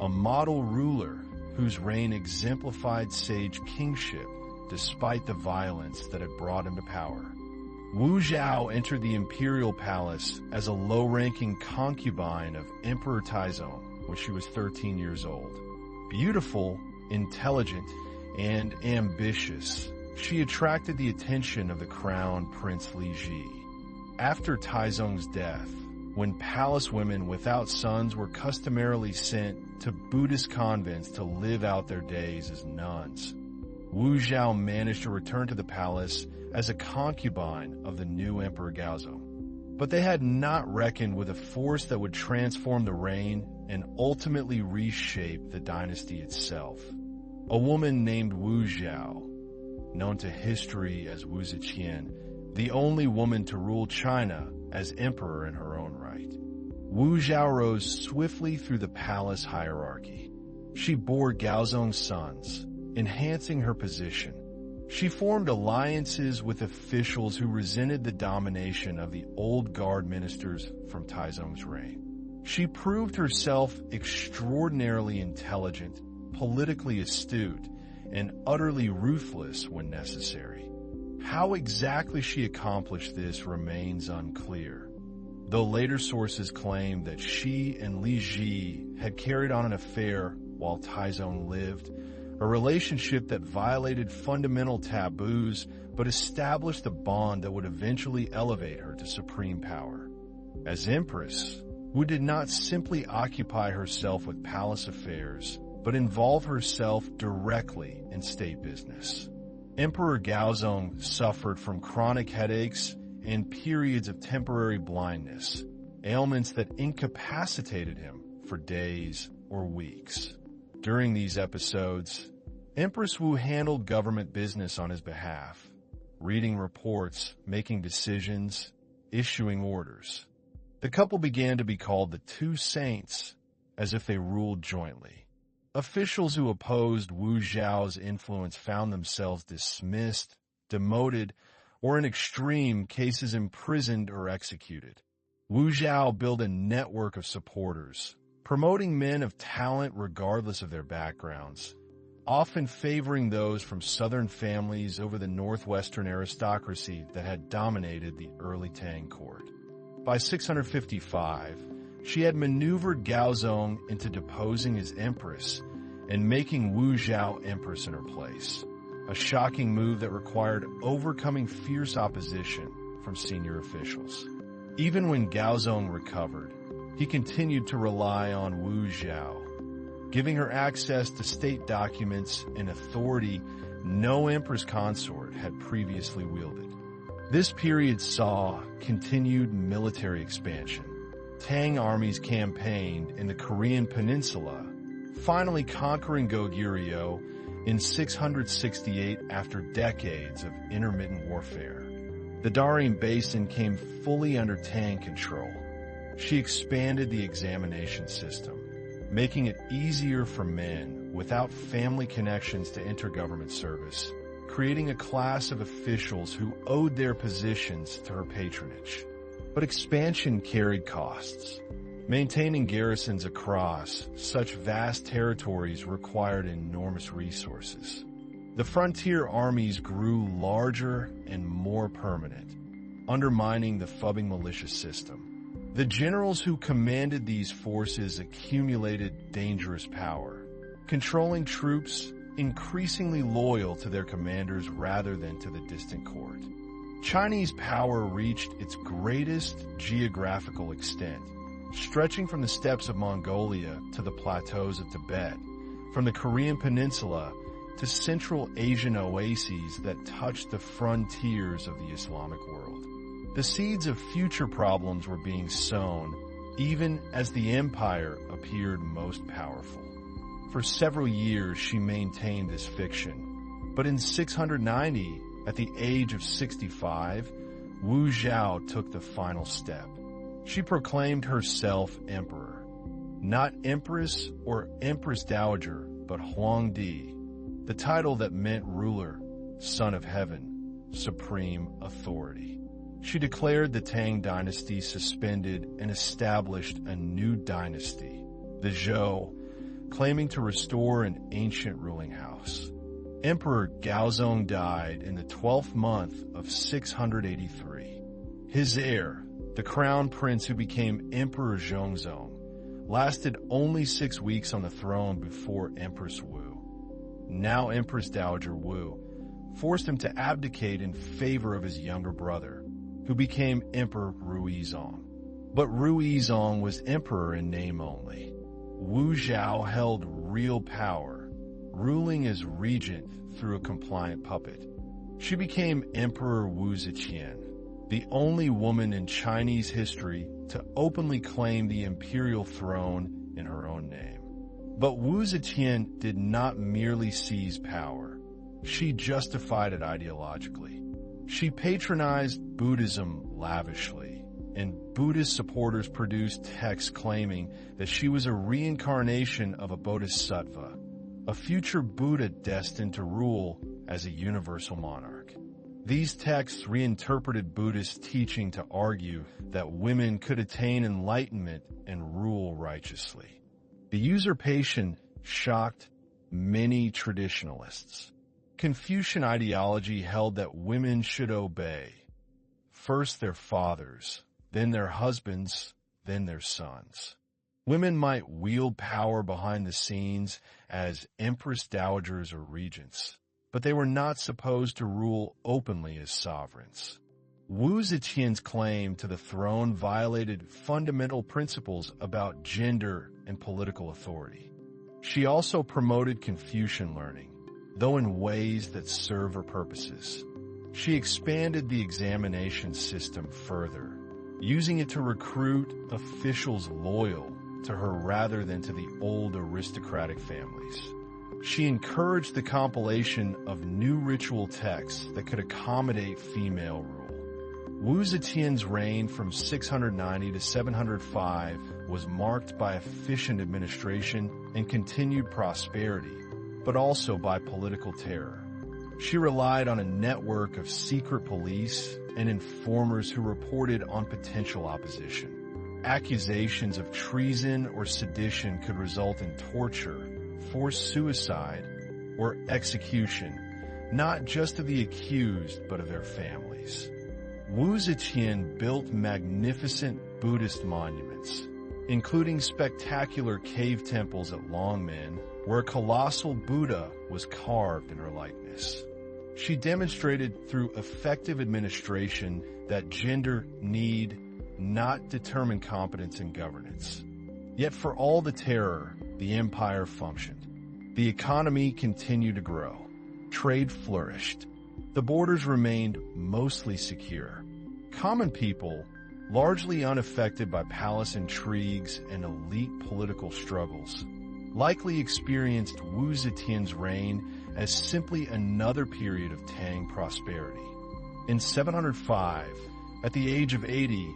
a model ruler whose reign exemplified sage kingship despite the violence that had brought him to power. Wu Zhao entered the imperial palace as a low-ranking concubine of Emperor Taizong when she was 13 years old. Beautiful, intelligent, and ambitious, she attracted the attention of the crown Prince Li Ji. After Taizong's death, when palace women without sons were customarily sent to Buddhist convents to live out their days as nuns, Wu Zhao managed to return to the palace as a concubine of the new Emperor Gaozo. But they had not reckoned with a force that would transform the reign and ultimately reshape the dynasty itself. A woman named Wu Zhao, known to history as Wu Ziqian, the only woman to rule China as emperor in her own right. Wu Zhao rose swiftly through the palace hierarchy. She bore Gaozong's sons, enhancing her position. She formed alliances with officials who resented the domination of the old guard ministers from Taizong's reign. She proved herself extraordinarily intelligent, politically astute, and utterly ruthless when necessary. How exactly she accomplished this remains unclear, though later sources claim that she and Li Ji had carried on an affair while Taizong lived, a relationship that violated fundamental taboos but established a bond that would eventually elevate her to supreme power. As empress, Wu did not simply occupy herself with palace affairs, but involve herself directly in state business. Emperor Gaozong suffered from chronic headaches and periods of temporary blindness, ailments that incapacitated him for days or weeks. During these episodes, Empress Wu handled government business on his behalf, reading reports, making decisions, issuing orders. The couple began to be called the Two Saints, as if they ruled jointly. Officials who opposed Wu Zhao's influence found themselves dismissed, demoted, or in extreme cases imprisoned or executed. Wu Zhao built a network of supporters, promoting men of talent regardless of their backgrounds, often favoring those from southern families over the northwestern aristocracy that had dominated the early Tang court. By 655, she had maneuvered Gaozong into deposing his empress and making Wu Zhao empress in her place, a shocking move that required overcoming fierce opposition from senior officials. Even when Gaozong recovered, he continued to rely on Wu Zhao, giving her access to state documents and authority no empress consort had previously wielded. This period saw continued military expansion. Tang armies campaigned in the Korean peninsula, finally conquering Goguryeo in 668 after decades of intermittent warfare. The Darien Basin came fully under Tang control. She expanded the examination system, making it easier for men without family connections to enter government service, creating a class of officials who owed their positions to her patronage. But expansion carried costs. Maintaining garrisons across such vast territories required enormous resources. The frontier armies grew larger and more permanent, undermining the Fubbing militia system. The generals who commanded these forces accumulated dangerous power, controlling troops increasingly loyal to their commanders rather than to the distant court. Chinese power reached its greatest geographical extent, stretching from the steppes of Mongolia to the plateaus of Tibet, from the Korean peninsula to Central Asian oases that touched the frontiers of the Islamic world. The seeds of future problems were being sown, even as the empire appeared most powerful. For several years, she maintained this fiction, but in 690, at the age of 65, Wu Zhao took the final step. She proclaimed herself emperor, not empress or empress dowager, but Huangdi, the title that meant ruler, son of heaven, supreme authority. She declared the Tang dynasty suspended and established a new dynasty, the Zhou, claiming to restore an ancient ruling house. Emperor Gaozong died in the 12th month of 683. His heir, the crown prince who became Emperor Zhongzong, lasted only 6 weeks on the throne before Empress Wu, now Empress Dowager Wu, forced him to abdicate in favor of his younger brother, who became Emperor Ruizong. But Ruizong was emperor in name only. Wu Zhao held real power, ruling as regent through a compliant puppet. She became Emperor Wu Ziqian, the only woman in Chinese history to openly claim the imperial throne in her own name. But Wu Zetian did not merely seize power. She justified it ideologically. She patronized Buddhism lavishly, and Buddhist supporters produced texts claiming that she was a reincarnation of a bodhisattva, a future Buddha destined to rule as a universal monarch. These texts reinterpreted Buddhist teaching to argue that women could attain enlightenment and rule righteously. The usurpation shocked many traditionalists. Confucian ideology held that women should obey first their fathers, then their husbands, then their sons. Women might wield power behind the scenes as empress dowagers or regents, but they were not supposed to rule openly as sovereigns. Wu Zetian's claim to the throne violated fundamental principles about gender and political authority. She also promoted Confucian learning, though in ways that serve her purposes. She expanded the examination system further, using it to recruit officials loyal to her rather than to the old aristocratic families. She encouraged the compilation of new ritual texts that could accommodate female rule. Wu Zetian's reign from 690 to 705 was marked by efficient administration and continued prosperity, but also by political terror. She relied on a network of secret police and informers who reported on potential opposition. Accusations of treason or sedition could result in torture, forced suicide, or execution, not just of the accused, but of their families. Wu Zetian built magnificent Buddhist monuments, including spectacular cave temples at Longmen, where a colossal Buddha was carved in her likeness. She demonstrated through effective administration that gender need not determine competence in governance. Yet for all the terror, the empire functioned. The economy continued to grow. Trade flourished. The borders remained mostly secure. Common people, largely unaffected by palace intrigues and elite political struggles, likely experienced Wu Zetian's reign as simply another period of Tang prosperity. In 705, at the age of 80,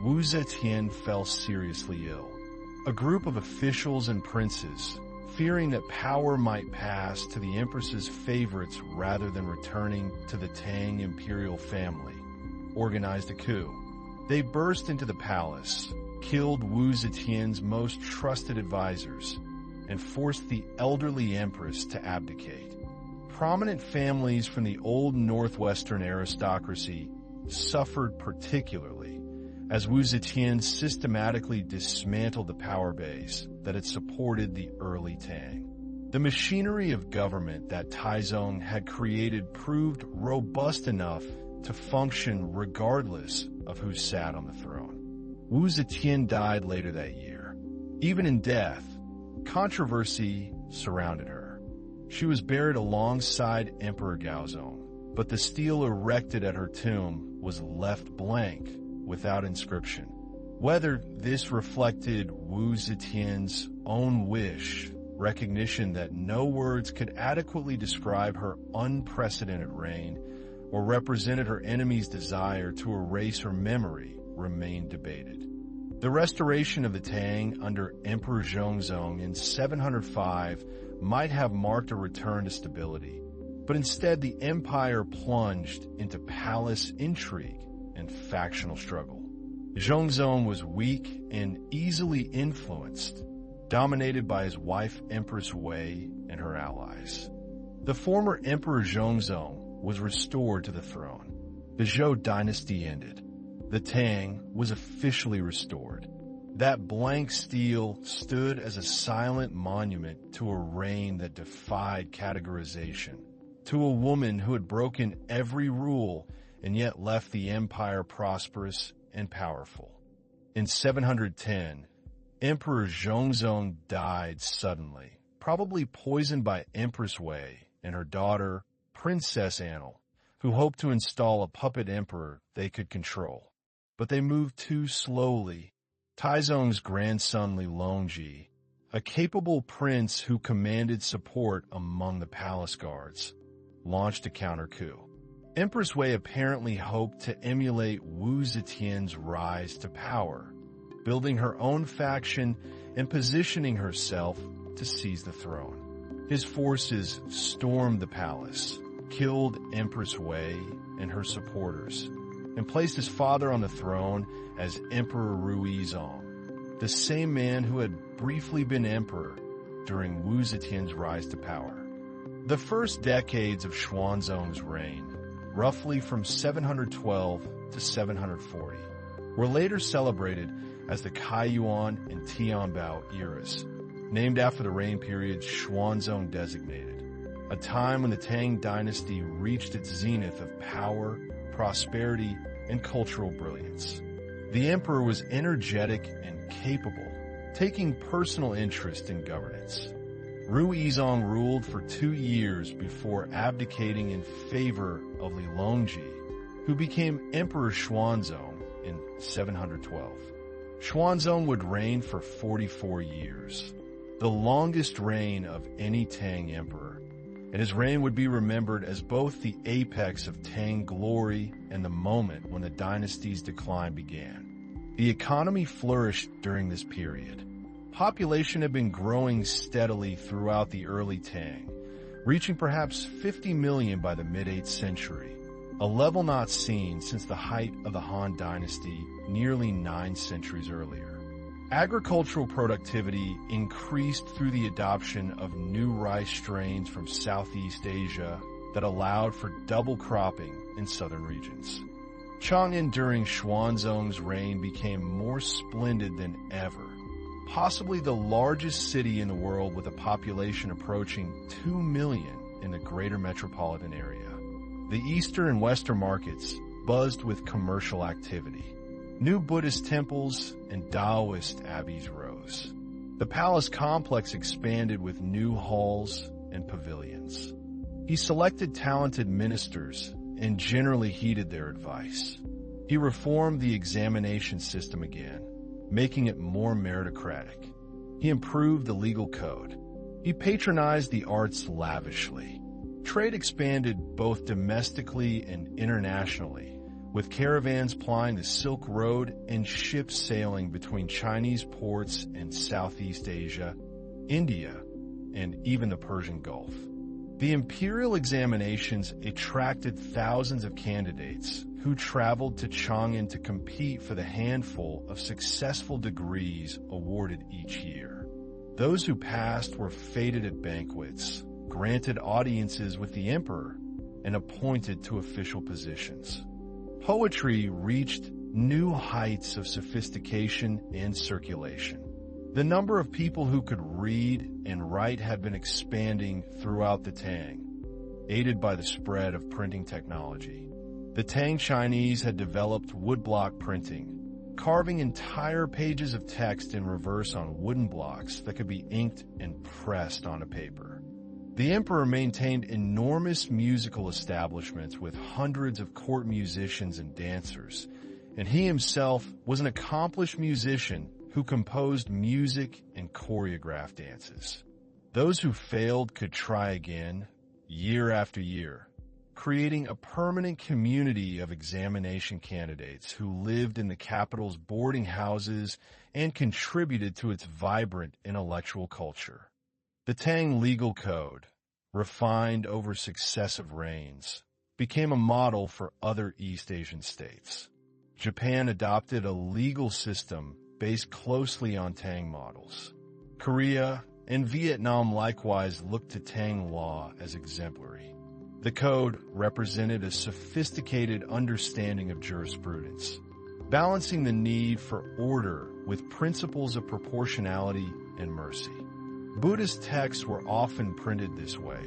Wu Zetian fell seriously ill. A group of officials and princes, fearing that power might pass to the empress's favorites rather than returning to the Tang imperial family, organized a coup. They burst into the palace, killed Wu Zetian's most trusted advisors, and forced the elderly empress to abdicate. Prominent families from the old northwestern aristocracy suffered particularly, as Wu Zetian systematically dismantled the power base that had supported the early Tang. The machinery of government that Taizong had created proved robust enough to function regardless of who sat on the throne. Wu Zetian died later that year. Even in death, controversy surrounded her. She was buried alongside Emperor Gaozong, but the stele erected at her tomb was left blank, without inscription. Whether this reflected Wu Zetian's own wish, recognition that no words could adequately describe her unprecedented reign, or represented her enemy's desire to erase her memory, remained debated. The restoration of the Tang under Emperor Zhongzong in 705 might have marked a return to stability, but instead the empire plunged into palace intrigue and factional struggle. Zhongzong was weak and easily influenced, dominated by his wife Empress Wei and her allies. The former Emperor Zhongzong was restored to the throne. The Zhou dynasty ended. The Tang was officially restored. That blank stele stood as a silent monument to a reign that defied categorization, to a woman who had broken every rule and yet left the empire prosperous and powerful. In 710, Emperor Zhongzong died suddenly, probably poisoned by Empress Wei and her daughter, Princess Annal, who hoped to install a puppet emperor they could control. But they moved too slowly. Taizong's grandson Li Longji, a capable prince who commanded support among the palace guards, launched a counter-coup. Empress Wei apparently hoped to emulate Wu Zetian's rise to power, building her own faction and positioning herself to seize the throne. His forces stormed the palace, killed Empress Wei and her supporters, and placed his father on the throne as Emperor Ru Yizong, the same man who had briefly been emperor during Wu Zetian's rise to power. The first decades of Xuanzong's reign, roughly from 712 to 740, were later celebrated as the Kaiyuan and Tianbao eras, named after the reign period Xuanzong designated, a time when the Tang dynasty reached its zenith of power, prosperity, and cultural brilliance. The emperor was energetic and capable, taking personal interest in governance. Ru Yizong ruled for 2 years before abdicating in favor of Li Longji, who became Emperor Xuanzong in 712. Xuanzong would reign for 44 years, the longest reign of any Tang emperor, and his reign would be remembered as both the apex of Tang glory and the moment when the dynasty's decline began. The economy flourished during this period. Population had been growing steadily throughout the early Tang, reaching perhaps 50 million by the mid-8th century, a level not seen since the height of the Han Dynasty nearly 9 centuries earlier. Agricultural productivity increased through the adoption of new rice strains from Southeast Asia that allowed for double cropping in southern regions. Chang'an during Xuanzong's reign became more splendid than ever, possibly the largest city in the world with a population approaching 2 million in the greater metropolitan area. The eastern and western markets buzzed with commercial activity. New Buddhist temples and Taoist abbeys rose. The palace complex expanded with new halls and pavilions. He selected talented ministers and generally heeded their advice. He reformed the examination system again, making it more meritocratic. He improved the legal code. He patronized the arts lavishly. Trade expanded both domestically and internationally, with caravans plying the Silk Road and ships sailing between Chinese ports in Southeast Asia, India, and even the Persian Gulf. The imperial examinations attracted thousands of candidates who traveled to Chang'an to compete for the handful of successful degrees awarded each year. Those who passed were feted at banquets, granted audiences with the emperor, and appointed to official positions. Poetry reached new heights of sophistication and circulation. The number of people who could read and write had been expanding throughout the Tang, aided by the spread of printing technology. The Tang Chinese had developed woodblock printing, carving entire pages of text in reverse on wooden blocks that could be inked and pressed onto paper. The emperor maintained enormous musical establishments with hundreds of court musicians and dancers, and he himself was an accomplished musician who composed music and choreographed dances. Those who failed could try again, year after year, creating a permanent community of examination candidates who lived in the capital's boarding houses and contributed to its vibrant intellectual culture. The Tang legal code, refined over successive reigns, became a model for other East Asian states. Japan adopted a legal system based closely on Tang models. Korea and Vietnam likewise looked to Tang law as exemplary. The code represented a sophisticated understanding of jurisprudence, balancing the need for order with principles of proportionality and mercy. Buddhist texts were often printed this way,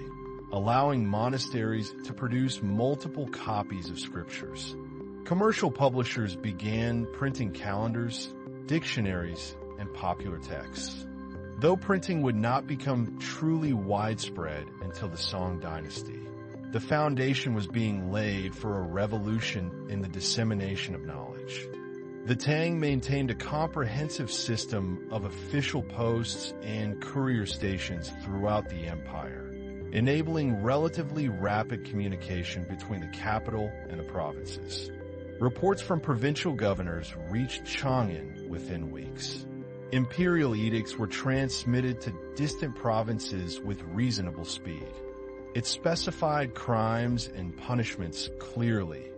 allowing monasteries to produce multiple copies of scriptures. Commercial publishers began printing calendars, dictionaries, and popular texts, though printing would not become truly widespread until the Song Dynasty. The foundation was being laid for a revolution in the dissemination of knowledge. The Tang maintained a comprehensive system of official posts and courier stations throughout the empire, enabling relatively rapid communication between the capital and the provinces. Reports from provincial governors reached Chang'an within weeks. Imperial edicts were transmitted to distant provinces with reasonable speed. It specified crimes and punishments clearly,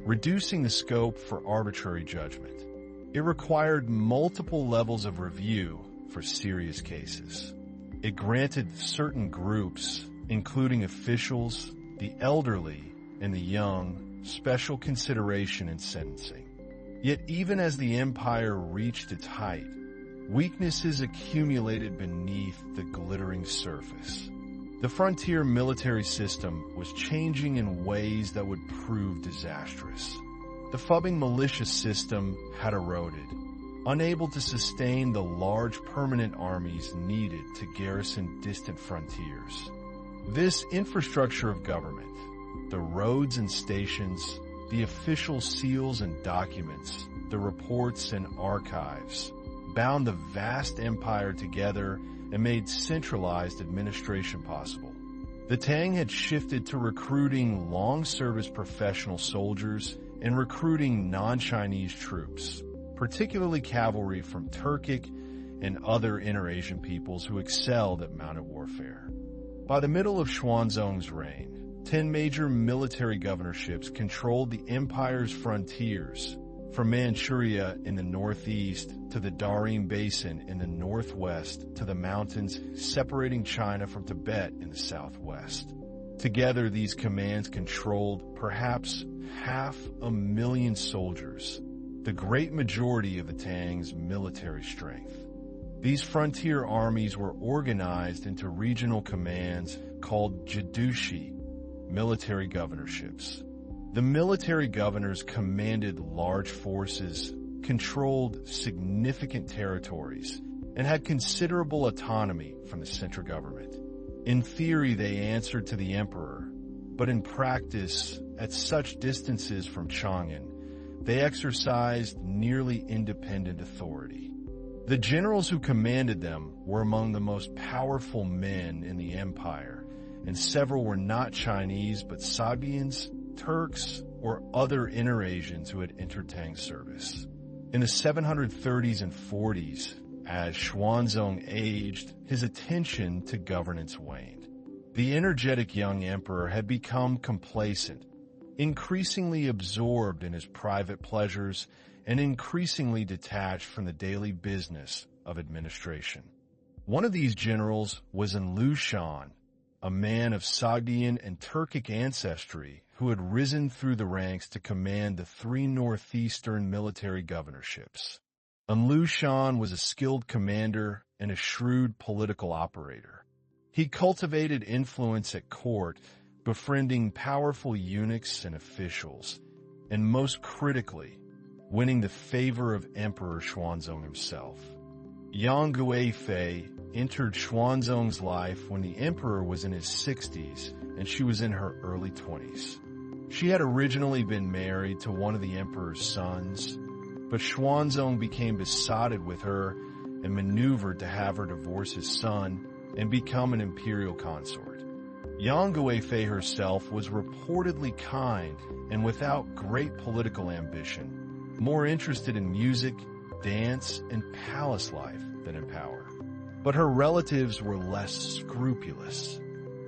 reducing the scope for arbitrary judgment. It required multiple levels of review for serious cases. It granted certain groups, including officials, the elderly, and the young, special consideration in sentencing. Yet even as the empire reached its height, weaknesses accumulated beneath the glittering surface. The frontier military system was changing in ways that would prove disastrous. The phubbing militia system had eroded, unable to sustain the large permanent armies needed to garrison distant frontiers. This infrastructure of government, the roads and stations, the official seals and documents, the reports and archives, bound the vast empire together and made centralized administration possible. The Tang had shifted to recruiting long-service professional soldiers and recruiting non-Chinese troops, particularly cavalry from Turkic and other inter-Asian peoples who excelled at mounted warfare. By the middle of Xuanzong's reign, 10 major military governorships controlled the empire's frontiers, from Manchuria in the northeast to the Darien Basin in the northwest to the mountains separating China from Tibet in the southwest. Together, these commands controlled perhaps 500,000 soldiers, the great majority of the Tang's military strength. These frontier armies were organized into regional commands called jidushi, military governorships. The military governors commanded large forces, controlled significant territories, and had considerable autonomy from the central government. In theory, they answered to the emperor, but in practice, at such distances from Chang'an, they exercised nearly independent authority. The generals who commanded them were among the most powerful men in the empire, and several were not Chinese but Sogdians, Turks, or other inter-Asians who had entered Tang service. In the 730s and 40s, as Xuanzong aged, his attention to governance waned. The energetic young emperor had become complacent, increasingly absorbed in his private pleasures and increasingly detached from the daily business of administration. One of these generals was Enlil Shan, a man of Sogdian and Turkic ancestry who had risen through the ranks to command the 3 northeastern military governorships. Enlil Shan was a skilled commander and a shrewd political operator. He cultivated influence at court, befriending powerful eunuchs and officials, and most critically, winning the favor of Emperor Xuanzong himself. Yang Guifei entered Xuanzong's life when the emperor was in his 60s and she was in her early 20s. She had originally been married to one of the emperor's sons, but Xuanzong became besotted with her and maneuvered to have her divorce his son and become an imperial consort. Yang Guifei herself was reportedly kind and without great political ambition, more interested in music, dance, and palace life than in power. But her relatives were less scrupulous.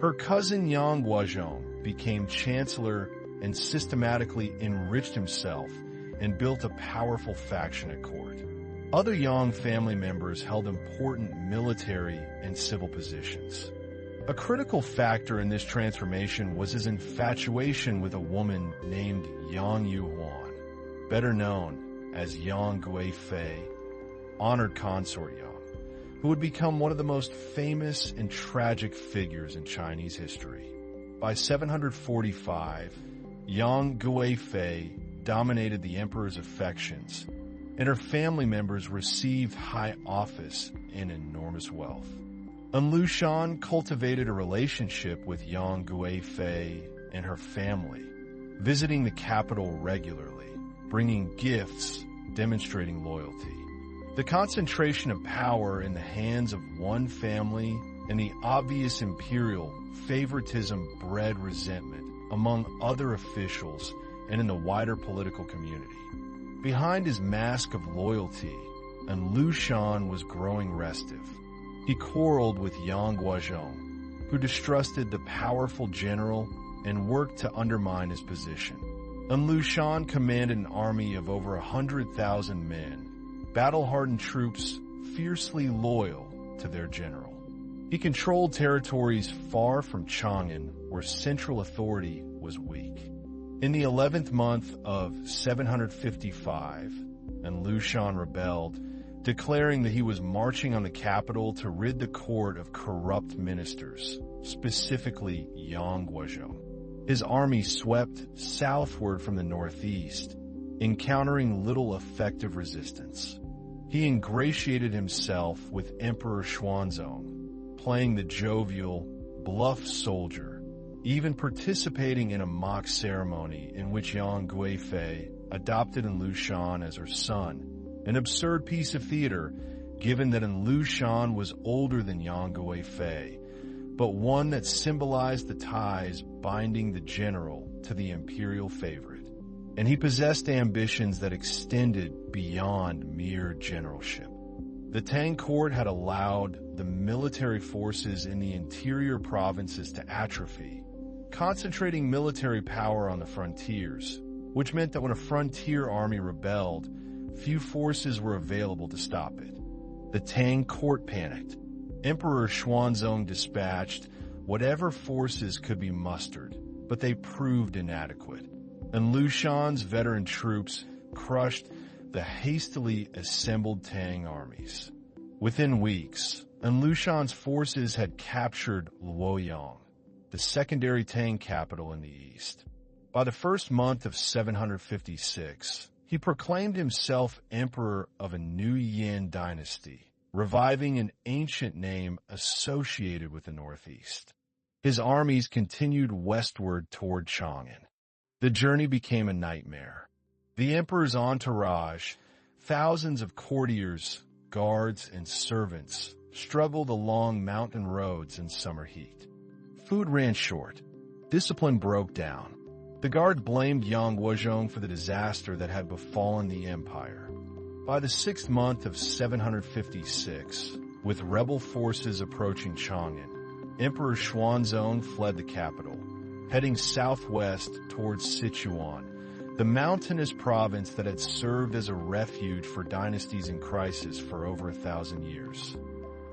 Her cousin Yang Guozhong became chancellor and systematically enriched himself and built a powerful faction at court. Other Yang family members held important military and civil positions. A critical factor in this transformation was his infatuation with a woman named Yang Yuhuan, better known as Yang Guifei, honored consort Yang, who would become one of the most famous and tragic figures in Chinese history. By 745, Yang Guifei dominated the emperor's affections, and her family members received high office and enormous wealth. Enlil Shan cultivated a relationship with Yang Guifei and her family, visiting the capital regularly, bringing gifts, demonstrating loyalty. The concentration of power in the hands of one family and the obvious imperial favoritism bred resentment among other officials and in the wider political community. Behind his mask of loyalty, Lu Shan was growing restive. He quarreled with Yang Guozhong, who distrusted the powerful general and worked to undermine his position. Lu Shan commanded an army of over 100,000 men, battle-hardened troops fiercely loyal to their general. He controlled territories far from Chang'an, where central authority was weak. In the 11th month of 755, Lu Shan rebelled, declaring that he was marching on the capital to rid the court of corrupt ministers, specifically Yang Guozhong. His army swept southward from the northeast, encountering little effective resistance. He ingratiated himself with Emperor Xuanzong, playing the jovial, bluff soldier, even participating in a mock ceremony in which Yang Guifei adopted Lu Shan as her son, an absurd piece of theater given that Lu Shan was older than Yang Guifei, but one that symbolized the ties binding the general to the imperial favorite. And he possessed ambitions that extended beyond mere generalship. The Tang court had allowed the military forces in the interior provinces to atrophy, concentrating military power on the frontiers, which meant that when a frontier army rebelled, few forces were available to stop it. The Tang court panicked. Emperor Xuanzong dispatched whatever forces could be mustered, but they proved inadequate. Lu Shan's veteran troops crushed the hastily assembled Tang armies. Within weeks, Lu Shan's forces had captured Luoyang, the secondary Tang capital in the east. By the first month of 756, he proclaimed himself emperor of a new Yin dynasty, reviving an ancient name associated with the northeast. His armies continued westward toward Chang'an. The journey became a nightmare. The emperor's entourage, thousands of courtiers, guards, and servants, struggled along mountain roads in summer heat. Food ran short. Discipline broke down. The guard blamed Yang Guozhong for the disaster that had befallen the empire. By the 6th month of 756, with rebel forces approaching Chang'an, Emperor Xuanzong fled the capital, heading southwest towards Sichuan, the mountainous province that had served as a refuge for dynasties in crisis for over 1,000 years.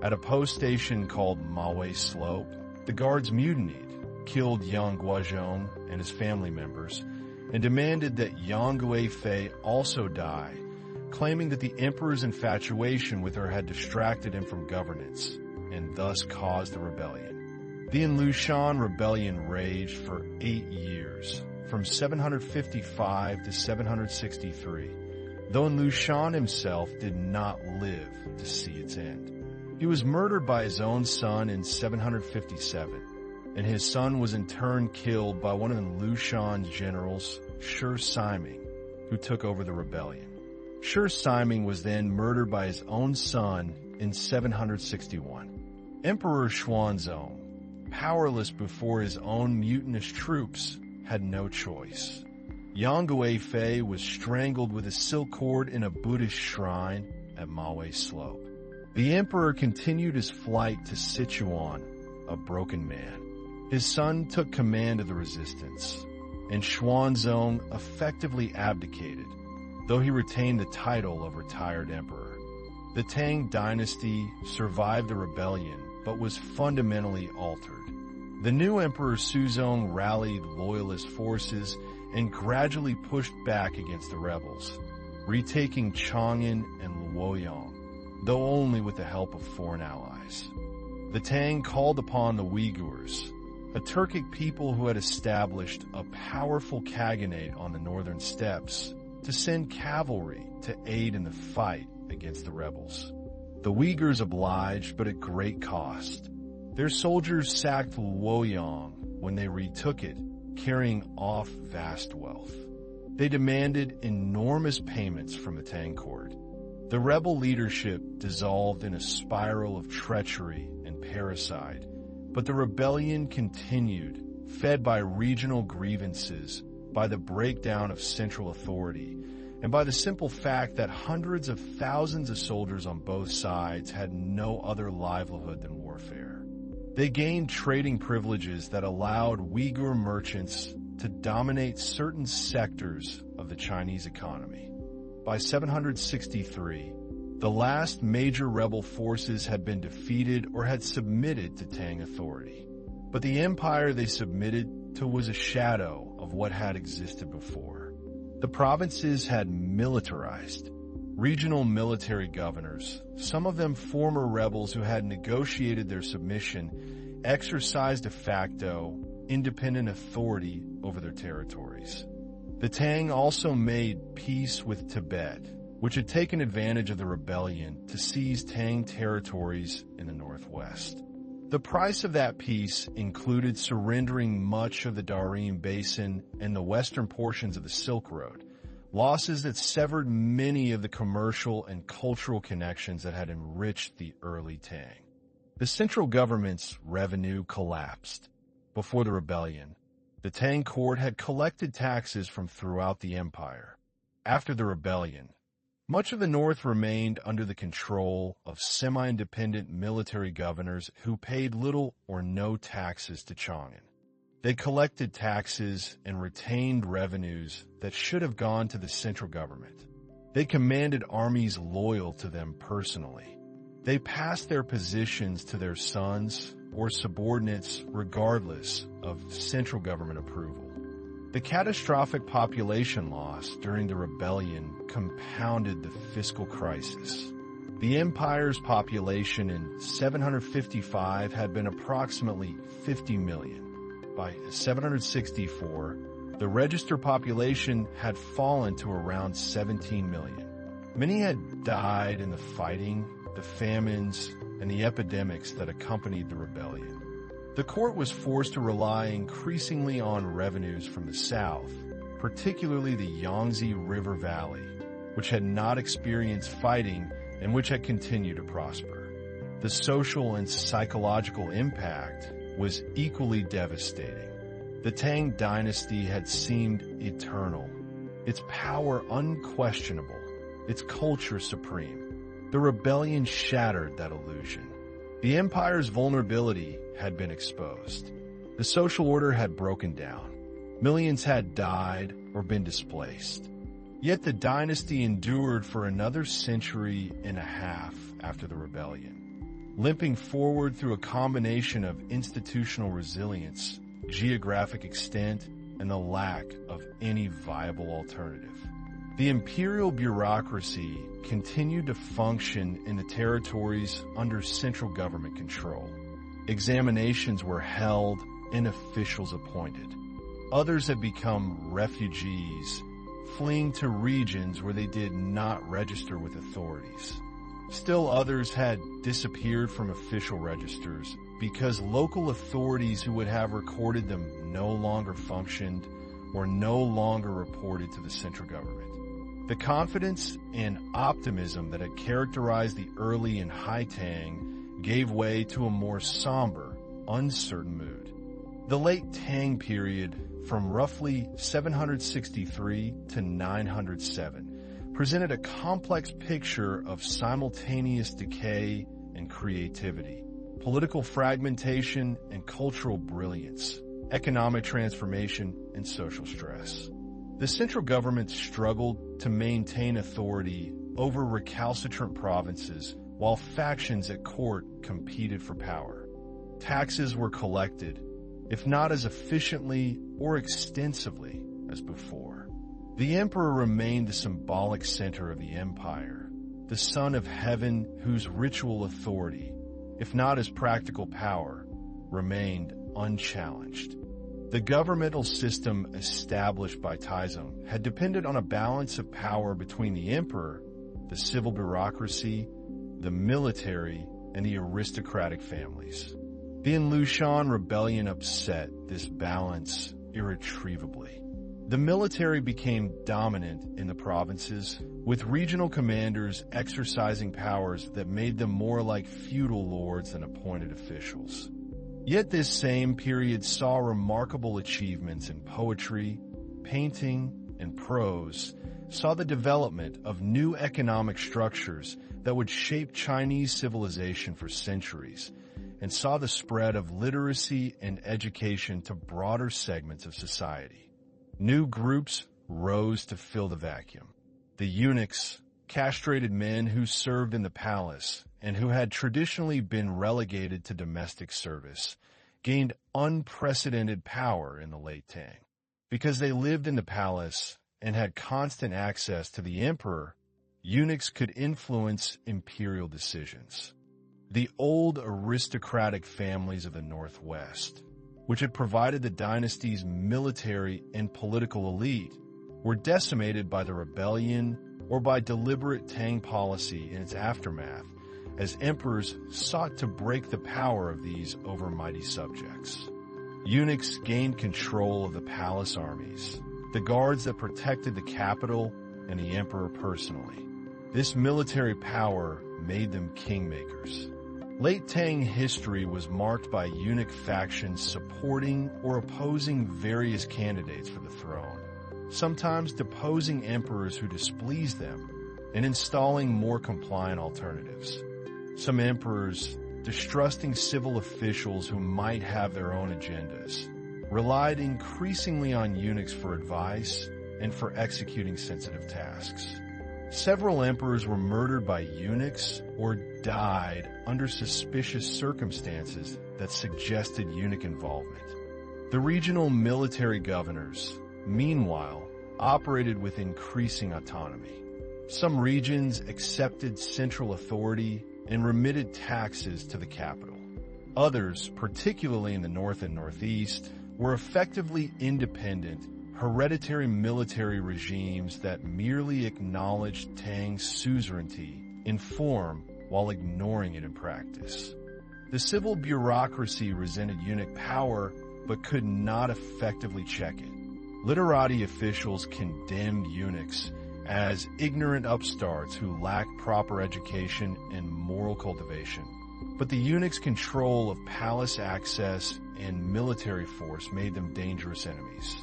At a post station called Mawei Slope, the guards mutinied, killed Yang Guozhong and his family members, and demanded that Yang Guifei also die, claiming that the emperor's infatuation with her had distracted him from governance, and thus caused the rebellion. The Lu Shan rebellion raged for 8 years, from 755 to 763, though Lu Shan himself did not live to see its end. He was murdered by his own son in 757, and his son was in turn killed by one of Lu Shan's generals, Shi Siming, who took over the rebellion. Shi Siming was then murdered by his own son in 761. Emperor Xuanzong, powerless before his own mutinous troops, had no choice. Yang Guifei was strangled with a silk cord in a Buddhist shrine at Mawei Slope. The emperor continued his flight to Sichuan, a broken man. His son took command of the resistance, and Xuanzong effectively abdicated, though he retained the title of retired emperor. The Tang dynasty survived the rebellion, but was fundamentally altered. The new emperor Suzong rallied loyalist forces and gradually pushed back against the rebels, retaking Chang'an and Luoyang, though only with the help of foreign allies. The Tang called upon the Uyghurs, a Turkic people who had established a powerful khaganate on the northern steppes, to send cavalry to aid in the fight against the rebels. The Uyghurs obliged, but at great cost. Their soldiers sacked Luoyang when they retook it, carrying off vast wealth. They demanded enormous payments from the Tang court. The rebel leadership dissolved in a spiral of treachery and parricide, but the rebellion continued, fed by regional grievances, by the breakdown of central authority, and by the simple fact that hundreds of thousands of soldiers on both sides had no other livelihood than warfare. They gained trading privileges that allowed Uyghur merchants to dominate certain sectors of the Chinese economy. By 763, the last major rebel forces had been defeated or had submitted to Tang authority. But the empire they submitted to was a shadow of what had existed before. The provinces had militarized. Regional military governors, some of them former rebels who had negotiated their submission, exercised de facto independent authority over their territories. The Tang also made peace with Tibet, which had taken advantage of the rebellion to seize Tang territories in the northwest. The price of that peace included surrendering much of the Darien Basin and the western portions of the Silk Road, losses that severed many of the commercial and cultural connections that had enriched the early Tang. The central government's revenue collapsed. Before the rebellion, the Tang court had collected taxes from throughout the empire. After the rebellion, much of the north remained under the control of semi-independent military governors who paid little or no taxes to Chang'an. They collected taxes and retained revenues that should have gone to the central government. They commanded armies loyal to them personally. They passed their positions to their sons or subordinates regardless of central government approval. The catastrophic population loss during the rebellion compounded the fiscal crisis. The empire's population in 755 had been approximately 50 million. By 764, the registered population had fallen to around 17 million. Many had died in the fighting, the famines, and the epidemics that accompanied the rebellion. The court was forced to rely increasingly on revenues from the south, particularly the Yangtze River Valley, which had not experienced fighting and which had continued to prosper. The social and psychological impact was equally devastating. The Tang dynasty had seemed eternal, its power unquestionable, its culture supreme. The rebellion shattered that illusion. The empire's vulnerability had been exposed. The social order had broken down. Millions had died or been displaced. Yet the dynasty endured for another century and a half after the rebellion, limping forward through a combination of institutional resilience, geographic extent, and the lack of any viable alternative. The imperial bureaucracy continued to function in the territories under central government control. Examinations were held and officials appointed. Others had become refugees, fleeing to regions where they did not register with authorities. Still others had disappeared from official registers because local authorities who would have recorded them no longer functioned or no longer reported to the central government. The confidence and optimism that had characterized the early and high Tang gave way to a more somber, uncertain mood. The late Tang period, from roughly 763 to 907, presented a complex picture of simultaneous decay and creativity, political fragmentation and cultural brilliance, economic transformation and social stress. The central government struggled to maintain authority over recalcitrant provinces while factions at court competed for power. Taxes were collected, if not as efficiently or extensively as before. The emperor remained the symbolic center of the empire, the son of heaven whose ritual authority, if not his practical power, remained unchallenged. The governmental system established by Taizong had depended on a balance of power between the emperor, the civil bureaucracy, the military, and the aristocratic families. The Lushan rebellion upset this balance irretrievably. The military became dominant in the provinces, with regional commanders exercising powers that made them more like feudal lords than appointed officials. Yet this same period saw remarkable achievements in poetry, painting, and prose, saw the development of new economic structures that would shape Chinese civilization for centuries, and saw the spread of literacy and education to broader segments of society. New groups rose to fill the vacuum. The eunuchs, castrated men who served in the palace and who had traditionally been relegated to domestic service, gained unprecedented power in the late Tang. Because they lived in the palace and had constant access to the emperor, eunuchs could influence imperial decisions. The old aristocratic families of the Northwest, which had provided the dynasty's military and political elite, were decimated by the rebellion or by deliberate Tang policy in its aftermath, as emperors sought to break the power of these overmighty subjects. Eunuchs gained control of the palace armies, the guards that protected the capital and the emperor personally. This military power made them kingmakers. Late Tang history was marked by eunuch factions supporting or opposing various candidates for the throne, sometimes deposing emperors who displeased them and installing more compliant alternatives. Some emperors, distrusting civil officials who might have their own agendas, relied increasingly on eunuchs for advice and for executing sensitive tasks. Several emperors were murdered by eunuchs or died under suspicious circumstances that suggested eunuch involvement. The regional military governors, meanwhile, operated with increasing autonomy. Some regions accepted central authority and remitted taxes to the capital. Others, particularly in the north and northeast, were effectively independent, hereditary military regimes that merely acknowledged Tang's suzerainty in form while ignoring it in practice. The civil bureaucracy resented eunuch power but could not effectively check it. Literati officials condemned eunuchs as ignorant upstarts who lacked proper education and moral cultivation. But the eunuchs' control of palace access and military force made them dangerous enemies.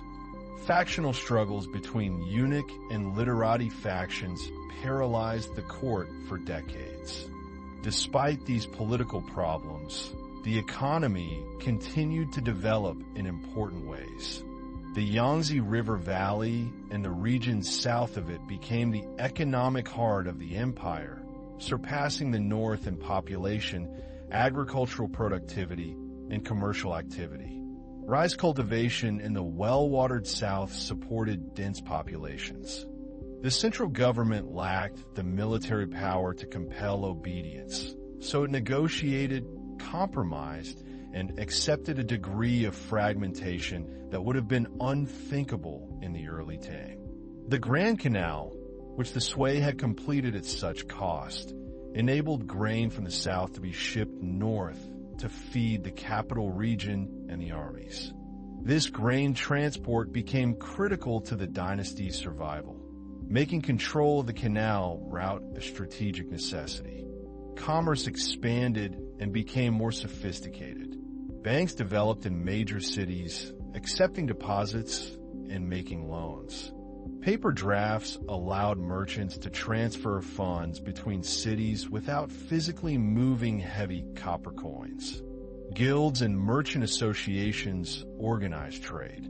Factional struggles between eunuch and literati factions paralyzed the court for decades. Despite these political problems, the economy continued to develop in important ways. The Yangtze River Valley and the regions south of it became the economic heart of the empire, surpassing the north in population, agricultural productivity, and commercial activity. Rice cultivation in the well-watered south supported dense populations. The central government lacked the military power to compel obedience, so it negotiated, compromised, and accepted a degree of fragmentation that would have been unthinkable in the early Tang. The Grand Canal, which the Sui had completed at such cost, enabled grain from the south to be shipped north to feed the capital region and the armies. This grain transport became critical to the dynasty's survival, making control of the canal route a strategic necessity. Commerce expanded and became more sophisticated. Banks developed in major cities, accepting deposits and making loans. Paper drafts allowed merchants to transfer funds between cities without physically moving heavy copper coins. Guilds and merchant associations organized trade.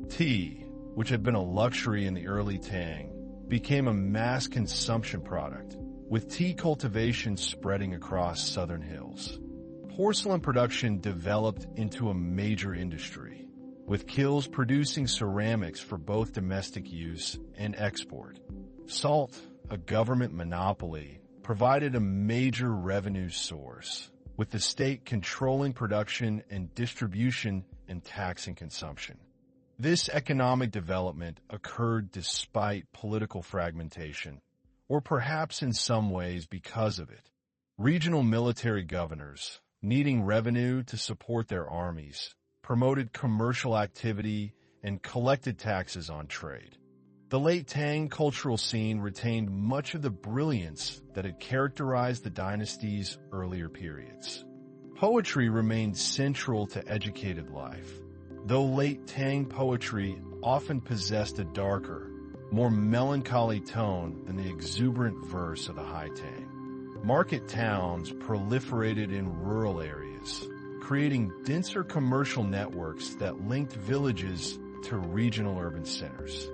Tea, which had been a luxury in the early Tang, became a mass consumption product, with tea cultivation spreading across southern hills. Porcelain production developed into a major industry, with kilns producing ceramics for both domestic use and export. Salt, a government monopoly, provided a major revenue source, with the state controlling production and distribution and taxing consumption. This economic development occurred despite political fragmentation, or perhaps in some ways because of it. Regional military governors, needing revenue to support their armies, promoted commercial activity and collected taxes on trade. The late Tang cultural scene retained much of the brilliance that had characterized the dynasty's earlier periods. Poetry remained central to educated life, though late Tang poetry often possessed a darker, more melancholy tone than the exuberant verse of the High Tang. Market towns proliferated in rural areas, creating denser commercial networks that linked villages to regional urban centers.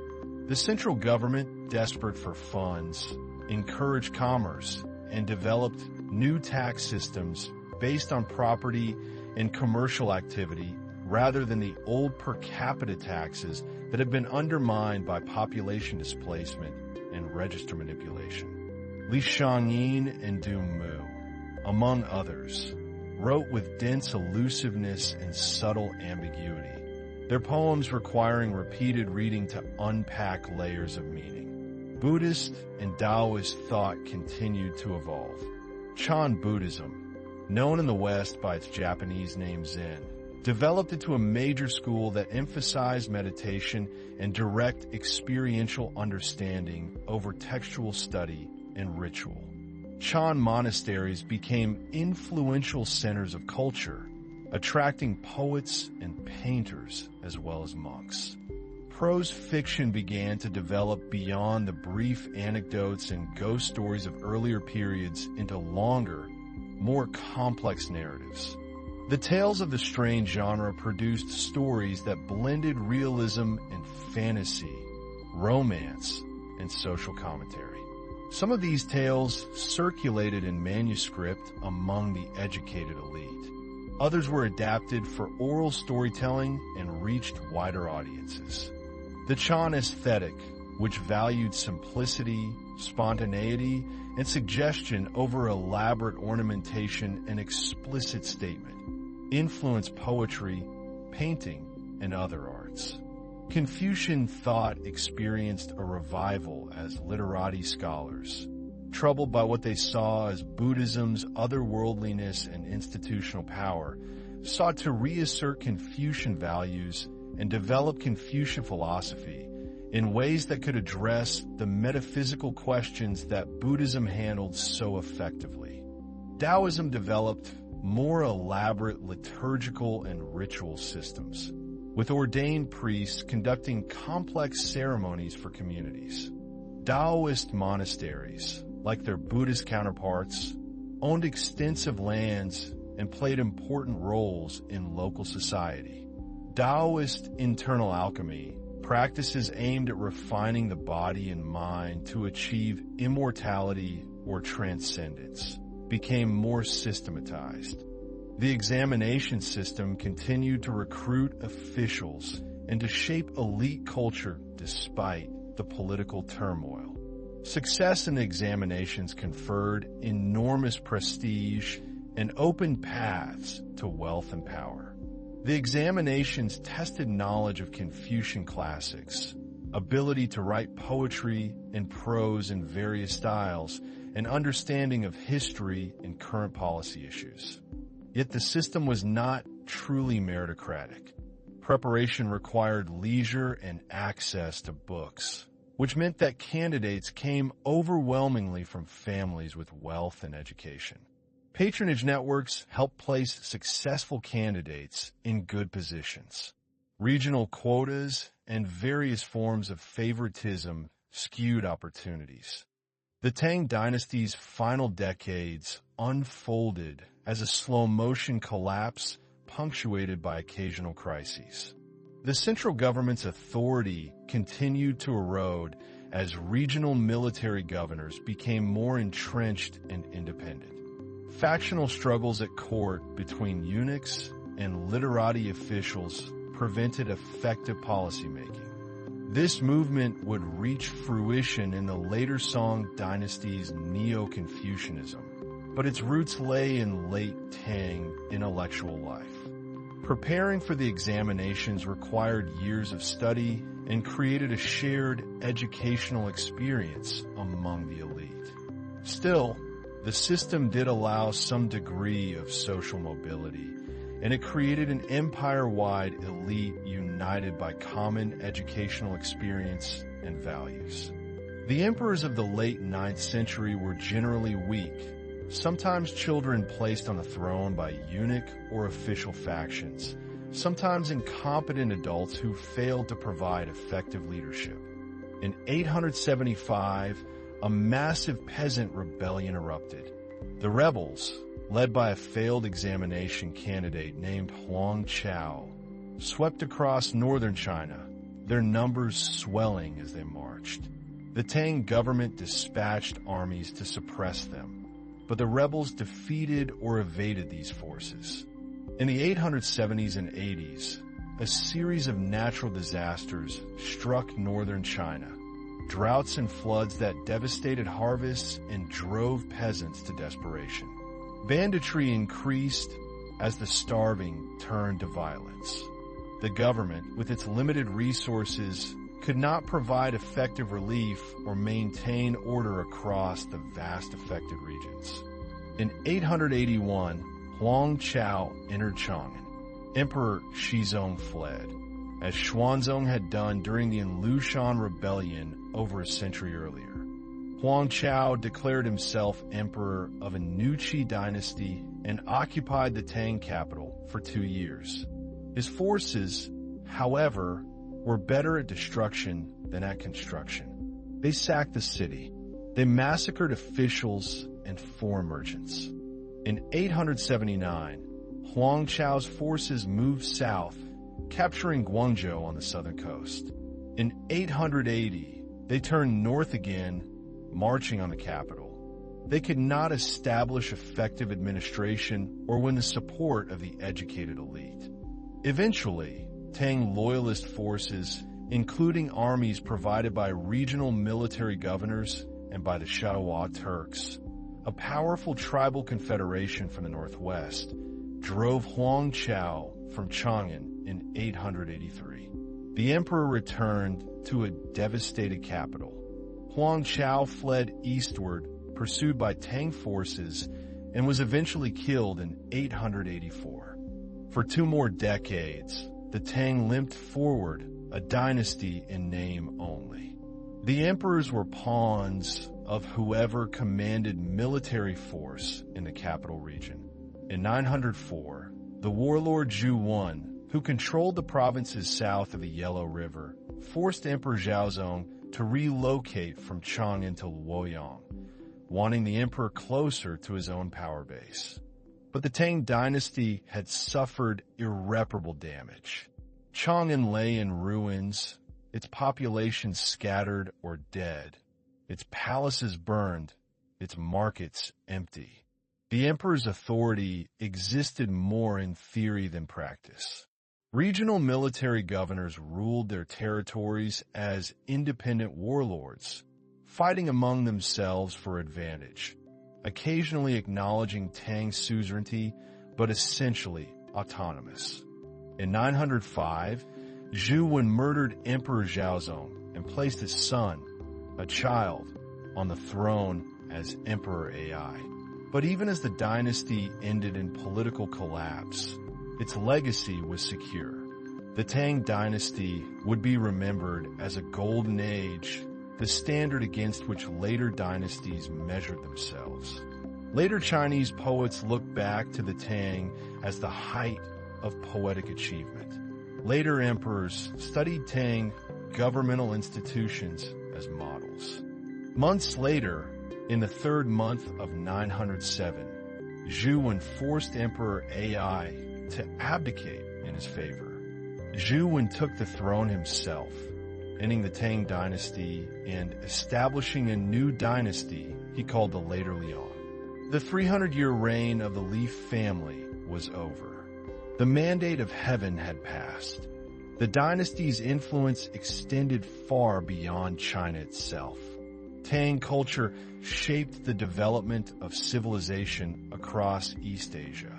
The central government, desperate for funds, encouraged commerce and developed new tax systems based on property and commercial activity rather than the old per capita taxes that had been undermined by population displacement and register manipulation. Li Shangyin and Du Mu, among others, wrote with dense elusiveness and subtle ambiguity, their poems requiring repeated reading to unpack layers of meaning. Buddhist and Taoist thought continued to evolve. Chan Buddhism, known in the West by its Japanese name Zen, developed into a major school that emphasized meditation and direct experiential understanding over textual study and ritual. Chan monasteries became influential centers of culture, attracting poets and painters as well as monks. Prose fiction began to develop beyond the brief anecdotes and ghost stories of earlier periods into longer, more complex narratives. The tales of the strange genre produced stories that blended realism and fantasy, romance, and social commentary. Some of these tales circulated in manuscript among the educated elite. Others were adapted for oral storytelling and reached wider audiences. The Chan aesthetic, which valued simplicity, spontaneity, and suggestion over elaborate ornamentation and explicit statement, influenced poetry, painting, and other arts. Confucian thought experienced a revival as literati scholars, troubled by what they saw as Buddhism's otherworldliness and institutional power, sought to reassert Confucian values and develop Confucian philosophy in ways that could address the metaphysical questions that Buddhism handled so effectively. Taoism developed more elaborate liturgical and ritual systems, with ordained priests conducting complex ceremonies for communities. Taoist monasteries, like their Buddhist counterparts, owned extensive lands and played important roles in local society. Taoist internal alchemy, practices aimed at refining the body and mind to achieve immortality or transcendence, became more systematized. The examination system continued to recruit officials and to shape elite culture despite the political turmoil. Success in the examinations conferred enormous prestige and opened paths to wealth and power. The examinations tested knowledge of Confucian classics, ability to write poetry and prose in various styles, and understanding of history and current policy issues. Yet the system was not truly meritocratic. Preparation required leisure and access to books, which meant that candidates came overwhelmingly from families with wealth and education. Patronage networks helped place successful candidates in good positions. Regional quotas and various forms of favoritism skewed opportunities. The Tang dynasty's final decades unfolded as a slow-motion collapse punctuated by occasional crises. The central government's authority continued to erode as regional military governors became more entrenched and independent. Factional struggles at court between eunuchs and literati officials prevented effective policymaking. This movement would reach fruition in the later Song dynasty's Neo-Confucianism, but its roots lay in late Tang intellectual life. Preparing for the examinations required years of study and created a shared educational experience among the elite. Still, the system did allow some degree of social mobility, and it created an empire-wide elite united united by common educational experience and values. The emperors of the late 9th century were generally weak, sometimes children placed on the throne by eunuch or official factions, sometimes incompetent adults who failed to provide effective leadership. In 875, a massive peasant rebellion erupted. The rebels, led by a failed examination candidate named Huang Chao, swept across northern China, their numbers swelling as they marched. The Tang government dispatched armies to suppress them, but the rebels defeated or evaded these forces. In the 870s and 80s, a series of natural disasters struck northern China, droughts and floods that devastated harvests and drove peasants to desperation. Banditry increased as the starving turned to violence. The government, with its limited resources, could not provide effective relief or maintain order across the vast affected regions. In 881, Huang Chao entered Chang'an. Emperor Shizong fled, as Xuanzong had done during the Lushan Rebellion over a century earlier. Huang Chao declared himself emperor of a new Qi dynasty and occupied the Tang capital for 2 years. His forces, however, were better at destruction than at construction. They sacked the city. They massacred officials and foreign merchants. In 879, Huang Chao's forces moved south, capturing Guangzhou on the southern coast. In 880, they turned north again, marching on the capital. They could not establish effective administration or win the support of the educated elite. Eventually, Tang loyalist forces, including armies provided by regional military governors and by the Shadowah Turks, a powerful tribal confederation from the northwest, drove Huang Chao from Chang'an in 883. The emperor returned to a devastated capital. Huang Chao fled eastward, pursued by Tang forces, and was eventually killed in 884. For 2 more decades, the Tang limped forward, a dynasty in name only. The emperors were pawns of whoever commanded military force in the capital region. In 904, the warlord Zhu won, who controlled the provinces south of the Yellow River, forced Emperor Zhaozong to relocate from Chang'an to Luoyang, wanting the emperor closer to his own power base. But the Tang dynasty had suffered irreparable damage. Chang'an lay in ruins, its population scattered or dead, its palaces burned, its markets empty. The emperor's authority existed more in theory than practice. Regional military governors ruled their territories as independent warlords, fighting among themselves for advantage, occasionally acknowledging Tang's suzerainty, but essentially autonomous. In 905, Zhu Wen murdered Emperor Zhaozong and placed his son, a child, on the throne as Emperor Ai. But even as the dynasty ended in political collapse, its legacy was secure. The Tang dynasty would be remembered as a golden age, the standard against which later dynasties measured themselves. Later Chinese poets looked back to the Tang as the height of poetic achievement. Later emperors studied Tang governmental institutions as models. Months later, in the 3rd month of 907, Zhu Wen forced Emperor Ai to abdicate in his favor. Zhu Wen took the throne himself, ending the Tang dynasty and establishing a new dynasty he called the Later Liang. The 300-year reign of the Li family was over. The mandate of heaven had passed. The dynasty's influence extended far beyond China itself. Tang culture shaped the development of civilization across East Asia.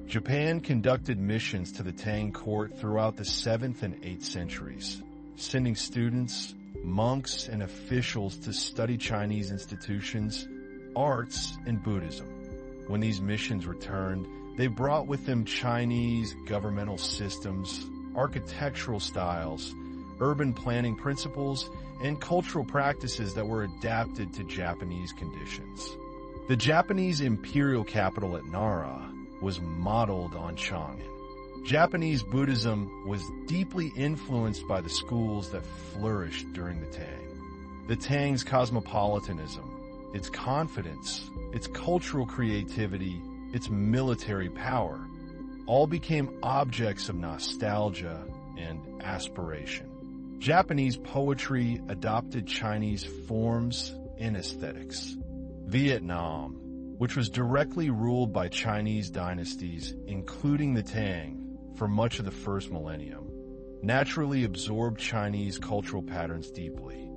Japan conducted missions to the Tang court throughout the 7th and 8th centuries, sending students, monks, and officials to study Chinese institutions, arts, and Buddhism. When these missions returned, they brought with them Chinese governmental systems, architectural styles, urban planning principles, and cultural practices that were adapted to Japanese conditions. The Japanese imperial capital at Nara was modeled on Chang'an. Japanese Buddhism was deeply influenced by the schools that flourished during the Tang. The Tang's cosmopolitanism, its confidence, its cultural creativity, its military power, all became objects of nostalgia and aspiration. Japanese poetry adopted Chinese forms and aesthetics. Vietnam, which was directly ruled by Chinese dynasties, including the Tang, for much of the first millennium, naturally absorbed Chinese cultural patterns deeply.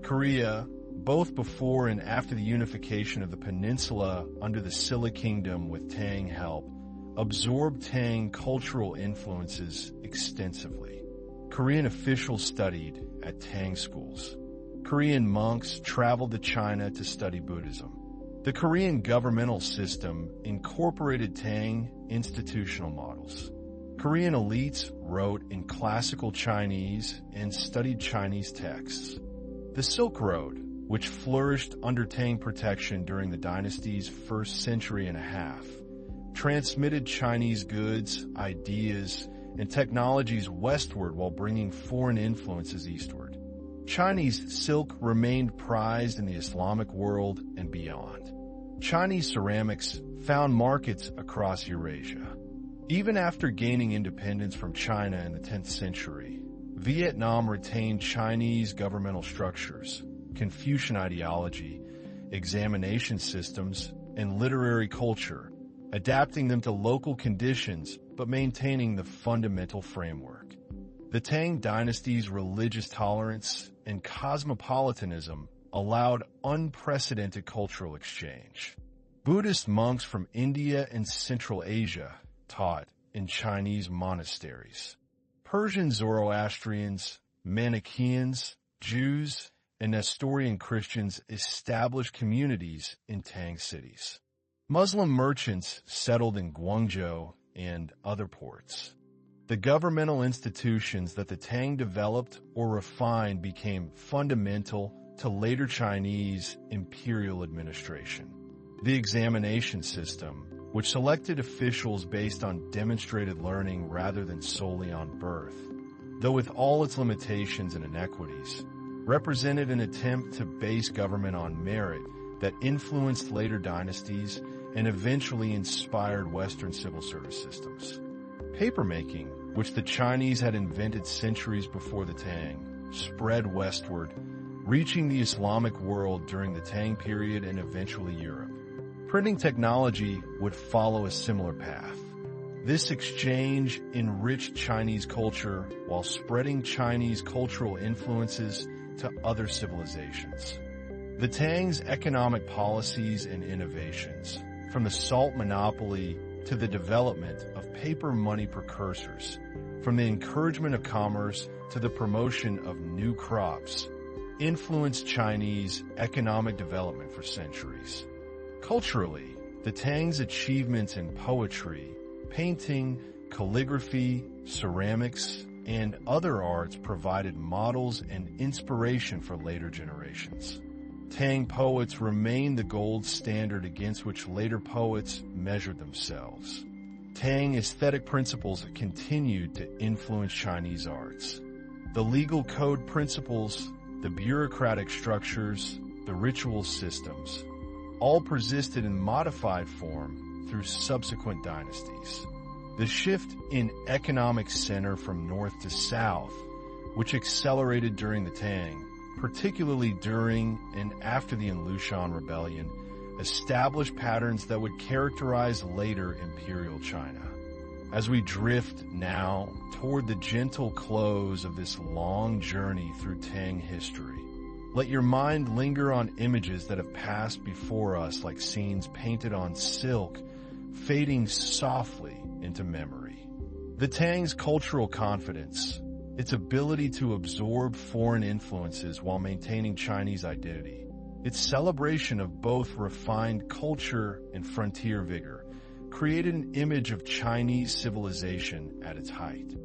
Korea, both before and after the unification of the peninsula under the Silla Kingdom with Tang help, absorbed Tang cultural influences extensively. Korean officials studied at Tang schools. Korean monks traveled to China to study Buddhism. The Korean governmental system incorporated Tang institutional models. Korean elites wrote in classical Chinese and studied Chinese texts. The Silk Road, which flourished under Tang protection during the dynasty's first century and a half, transmitted Chinese goods, ideas, and technologies westward while bringing foreign influences eastward. Chinese silk remained prized in the Islamic world and beyond. Chinese ceramics found markets across Eurasia. Even after gaining independence from China in the 10th century, Vietnam retained Chinese governmental structures, Confucian ideology, examination systems, and literary culture, adapting them to local conditions but maintaining the fundamental framework. The Tang dynasty's religious tolerance and cosmopolitanism allowed unprecedented cultural exchange. Buddhist monks from India and Central Asia taught in Chinese monasteries. Persian Zoroastrians, Manichaeans, Jews, and Nestorian Christians established communities in Tang cities. Muslim merchants settled in Guangzhou and other ports. The governmental institutions that the Tang developed or refined became fundamental to later Chinese imperial administration. The examination system, which selected officials based on demonstrated learning rather than solely on birth, though with all its limitations and inequities, represented an attempt to base government on merit that influenced later dynasties and eventually inspired Western civil service systems. Papermaking, which the Chinese had invented centuries before the Tang, spread westward, reaching the Islamic world during the Tang period and eventually Europe. Printing technology would follow a similar path. This exchange enriched Chinese culture while spreading Chinese cultural influences to other civilizations. The Tang's economic policies and innovations, from the salt monopoly to the development of paper money precursors, from the encouragement of commerce to the promotion of new crops, influenced Chinese economic development for centuries. Culturally, the Tang's achievements in poetry, painting, calligraphy, ceramics, and other arts provided models and inspiration for later generations. Tang poets remain the gold standard against which later poets measured themselves. Tang aesthetic principles continued to influence Chinese arts. The legal code principles, the bureaucratic structures, the ritual systems, all persisted in modified form through subsequent dynasties. The shift in economic center from north to south, which accelerated during the Tang, particularly during and after the Lushan Rebellion, established patterns that would characterize later imperial China. As we drift now toward the gentle close of this long journey through Tang history, let your mind linger on images that have passed before us like scenes painted on silk, fading softly into memory. The Tang's cultural confidence, its ability to absorb foreign influences while maintaining Chinese identity, its celebration of both refined culture and frontier vigor, created an image of Chinese civilization at its height.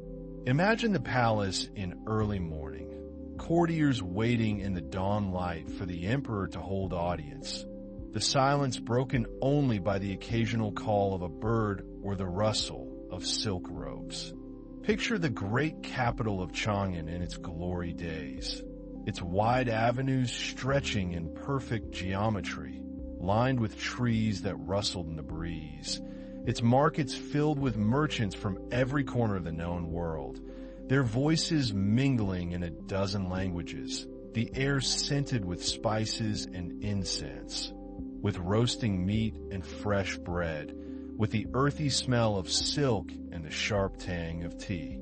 Imagine the palace in early morning, courtiers waiting in the dawn light for the emperor to hold audience, the silence broken only by the occasional call of a bird or the rustle of silk robes. Picture the great capital of Chang'an in its glory days, its wide avenues stretching in perfect geometry, lined with trees that rustled in the breeze, its markets filled with merchants from every corner of the known world, their voices mingling in a dozen languages, the air scented with spices and incense, with roasting meat and fresh bread, with the earthy smell of silk and the sharp tang of tea.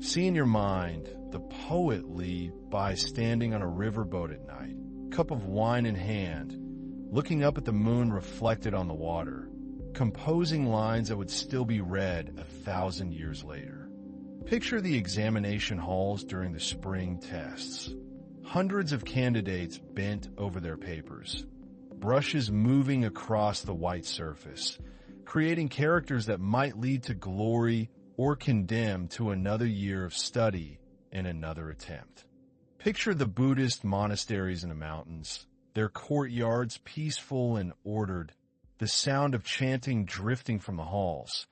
See in your mind the poet Li Bai standing on a riverboat at night, cup of wine in hand, looking up at the moon reflected on the water, composing lines that would still be read 1,000 years later. Picture the examination halls during the spring tests. Hundreds of candidates bent over their papers, brushes moving across the white surface, creating characters that might lead to glory or condemn to another year of study and another attempt. Picture the Buddhist monasteries in the mountains, their courtyards peaceful and ordered, the sound of chanting drifting from the halls,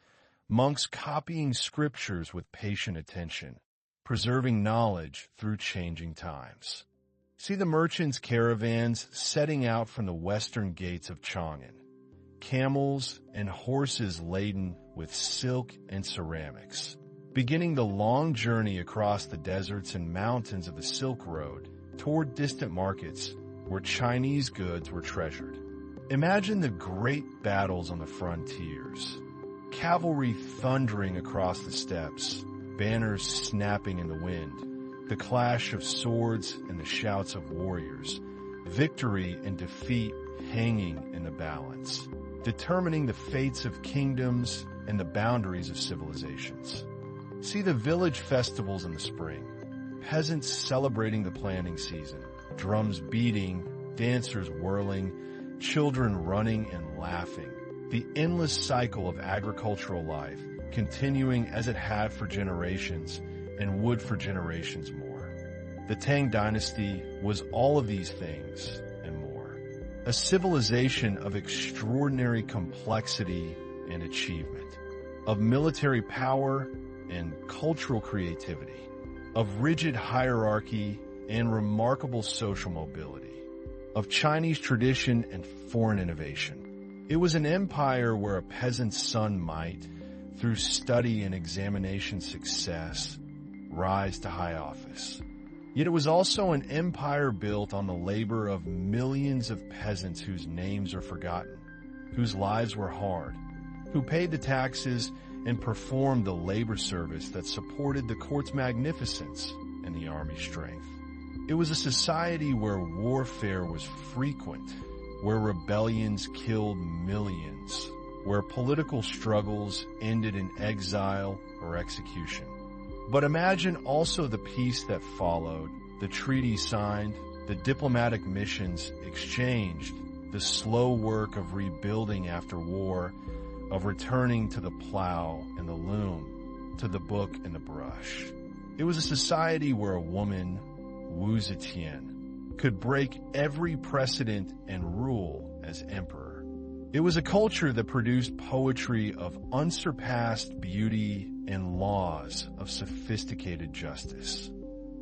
monks copying scriptures with patient attention, preserving knowledge through changing times. See the merchants' caravans setting out from the western gates of Chang'an, camels and horses laden with silk and ceramics, beginning the long journey across the deserts and mountains of the Silk Road toward distant markets where Chinese goods were treasured. Imagine the great battles on the frontiers, cavalry thundering across the steppes, banners snapping in the wind, the clash of swords and the shouts of warriors, victory and defeat hanging in the balance, determining the fates of kingdoms and the boundaries of civilizations. See the village festivals in the spring, peasants celebrating the planting season, drums beating, dancers whirling, children running and laughing, the endless cycle of agricultural life continuing as it had for generations and would for generations more. The Tang Dynasty was all of these things and more. A civilization of extraordinary complexity and achievement, of military power and cultural creativity, of rigid hierarchy and remarkable social mobility, of Chinese tradition and foreign innovation. It was an empire where a peasant's son might, through study and examination success, rise to high office. Yet it was also an empire built on the labor of millions of peasants whose names are forgotten, whose lives were hard, who paid the taxes and performed the labor service that supported the court's magnificence and the army's strength. It was a society where warfare was frequent, where rebellions killed millions, where political struggles ended in exile or execution. But imagine also the peace that followed, the treaties signed, the diplomatic missions exchanged, the slow work of rebuilding after war, of returning to the plow and the loom, to the book and the brush. It was a society where a woman, Wu Zetian, could break every precedent and rule as emperor. It was a culture that produced poetry of unsurpassed beauty and laws of sophisticated justice.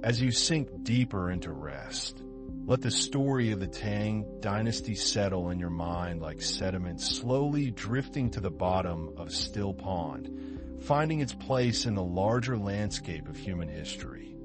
As you sink deeper into rest, let the story of the Tang Dynasty settle in your mind like sediment slowly drifting to the bottom of a still pond, finding its place in the larger landscape of human history.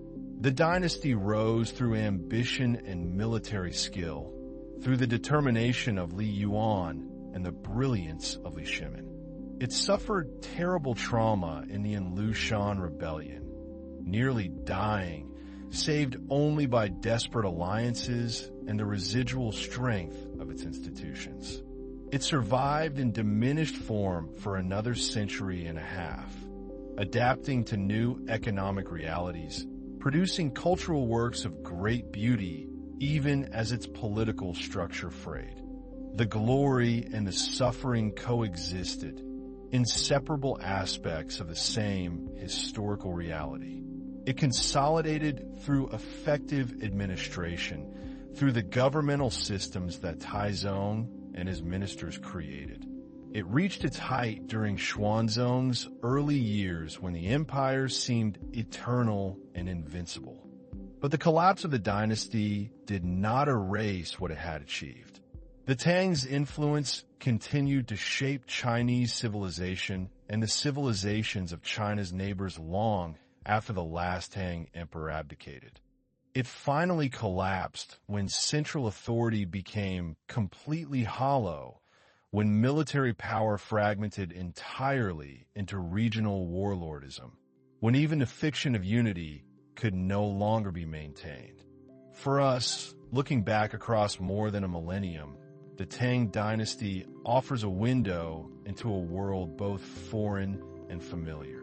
The dynasty rose through ambition and military skill, through the determination of Li Yuan and the brilliance of Li Shimin. It suffered terrible trauma in the Lushan Rebellion, nearly dying, saved only by desperate alliances and the residual strength of its institutions. It survived in diminished form for another century and a half, adapting to new economic realities, producing cultural works of great beauty even as its political structure frayed. The glory and the suffering coexisted, inseparable aspects of the same historical reality. It consolidated through effective administration, through the governmental systems that Taizong and his ministers created. It reached its height during Xuanzong's early years when the empire seemed eternal and invincible. But the collapse of the dynasty did not erase what it had achieved. The Tang's influence continued to shape Chinese civilization and the civilizations of China's neighbors long after the last Tang emperor abdicated. It finally collapsed when central authority became completely hollow, when military power fragmented entirely into regional warlordism, when even the fiction of unity could no longer be maintained. For us, looking back across more than a millennium, the Tang dynasty offers a window into a world both foreign and familiar.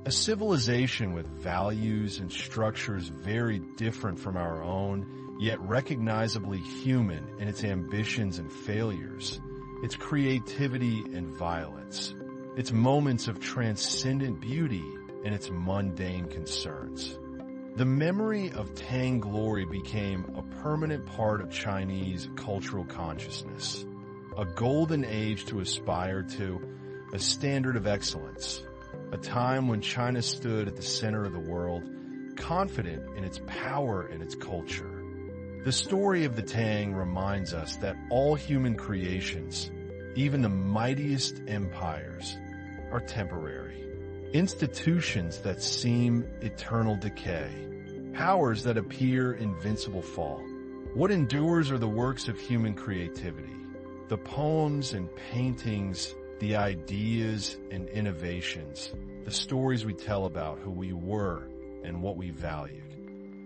A civilization with values and structures very different from our own, yet recognizably human in its ambitions and failures, its creativity and violence, its moments of transcendent beauty and its mundane concerns. The memory of Tang glory became a permanent part of Chinese cultural consciousness, a golden age to aspire to, a standard of excellence, a time when China stood at the center of the world, confident in its power and its culture. The story of the Tang reminds us that all human creations, even the mightiest empires, are temporary. Institutions that seem eternal decay, powers that appear invincible fall. What endures are the works of human creativity, the poems and paintings, the ideas and innovations, the stories we tell about who we were and what we valued.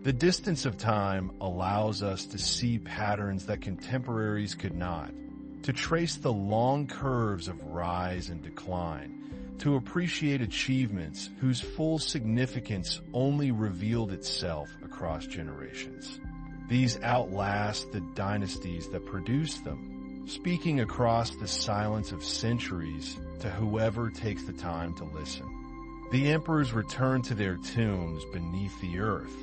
The distance of time allows us to see patterns that contemporaries could not, to trace the long curves of rise and decline, to appreciate achievements whose full significance only revealed itself across generations. These outlast the dynasties that produced them, speaking across the silence of centuries to whoever takes the time to listen. The emperors return to their tombs beneath the earth,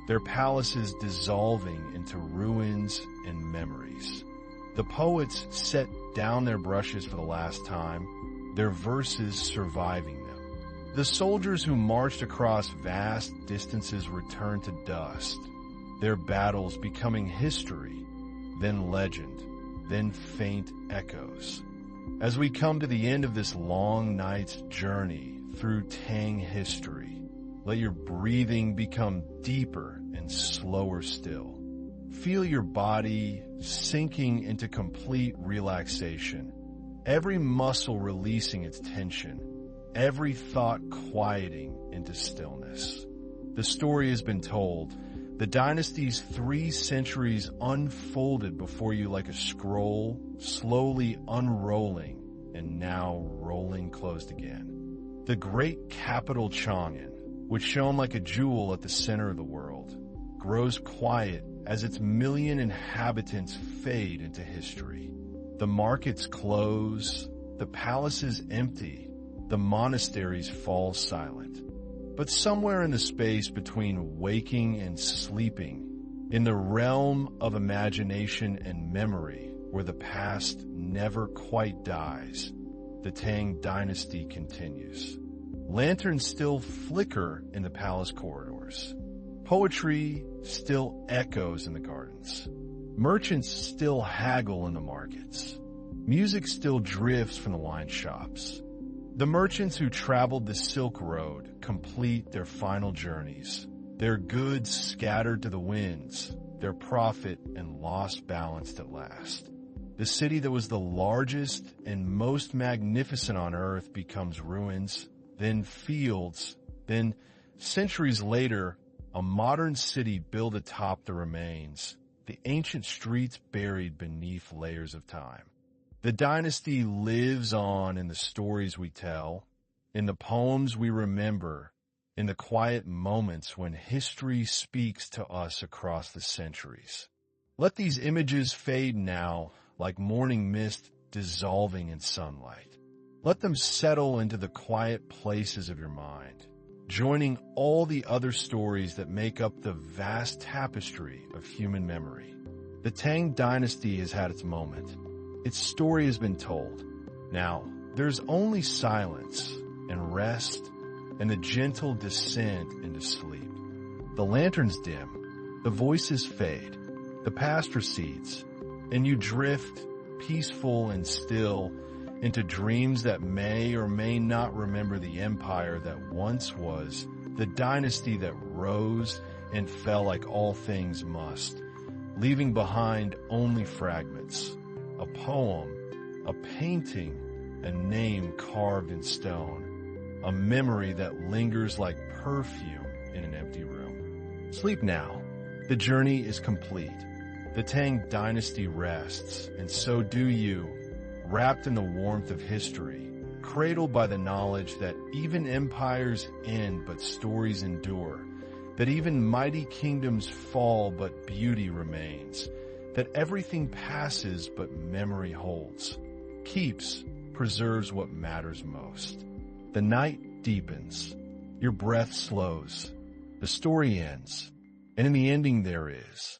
their palaces dissolving into ruins and memories. The poets set down their brushes for the last time, their verses surviving them. The soldiers who marched across vast distances return to dust, their battles becoming history, then legend, then faint echoes. As we come to the end of this long night's journey through Tang history, let your breathing become deeper and slower still. Feel your body sinking into complete relaxation, every muscle releasing its tension, every thought quieting into stillness. The story has been told. The dynasty's 3 centuries unfolded before you like a scroll, slowly unrolling and now rolling closed again. The great capital Chang'an, which shone like a jewel at the center of the world, grows quiet as its million inhabitants fade into history. The markets close, the palaces empty, the monasteries fall silent. But somewhere in the space between waking and sleeping, in the realm of imagination and memory, where the past never quite dies, the Tang dynasty continues. Lanterns still flicker in the palace corridors. Poetry still echoes in the gardens. Merchants still haggle in the markets. Music still drifts from the wine shops. The merchants who traveled the Silk Road complete their final journeys, their goods scattered to the winds, their profit and loss balanced at last. The city that was the largest and most magnificent on earth becomes ruins, then fields, then centuries later, a modern city built atop the remains, the ancient streets buried beneath layers of time. The dynasty lives on in the stories we tell, in the poems we remember, in the quiet moments when history speaks to us across the centuries. Let these images fade now like morning mist dissolving in sunlight. Let them settle into the quiet places of your mind. joining all the other stories that make up the vast tapestry of human memory. The Tang Dynasty has had its moment. Its story has been told. Now, there's only silence and rest and the gentle descent into sleep. The lanterns dim, the voices fade, the past recedes, and you drift, peaceful and still, into dreams that may or may not remember the empire that once was, the dynasty that rose and fell like all things must, leaving behind only fragments, a poem, a painting, a name carved in stone, a memory that lingers like perfume in an empty room. Sleep now. The journey is complete. The Tang Dynasty rests, and so do you, wrapped in the warmth of history, cradled by the knowledge that even empires end but stories endure, that even mighty kingdoms fall but beauty remains, that everything passes but memory holds, keeps, preserves what matters most. The night deepens, your breath slows, the story ends, and in the ending there is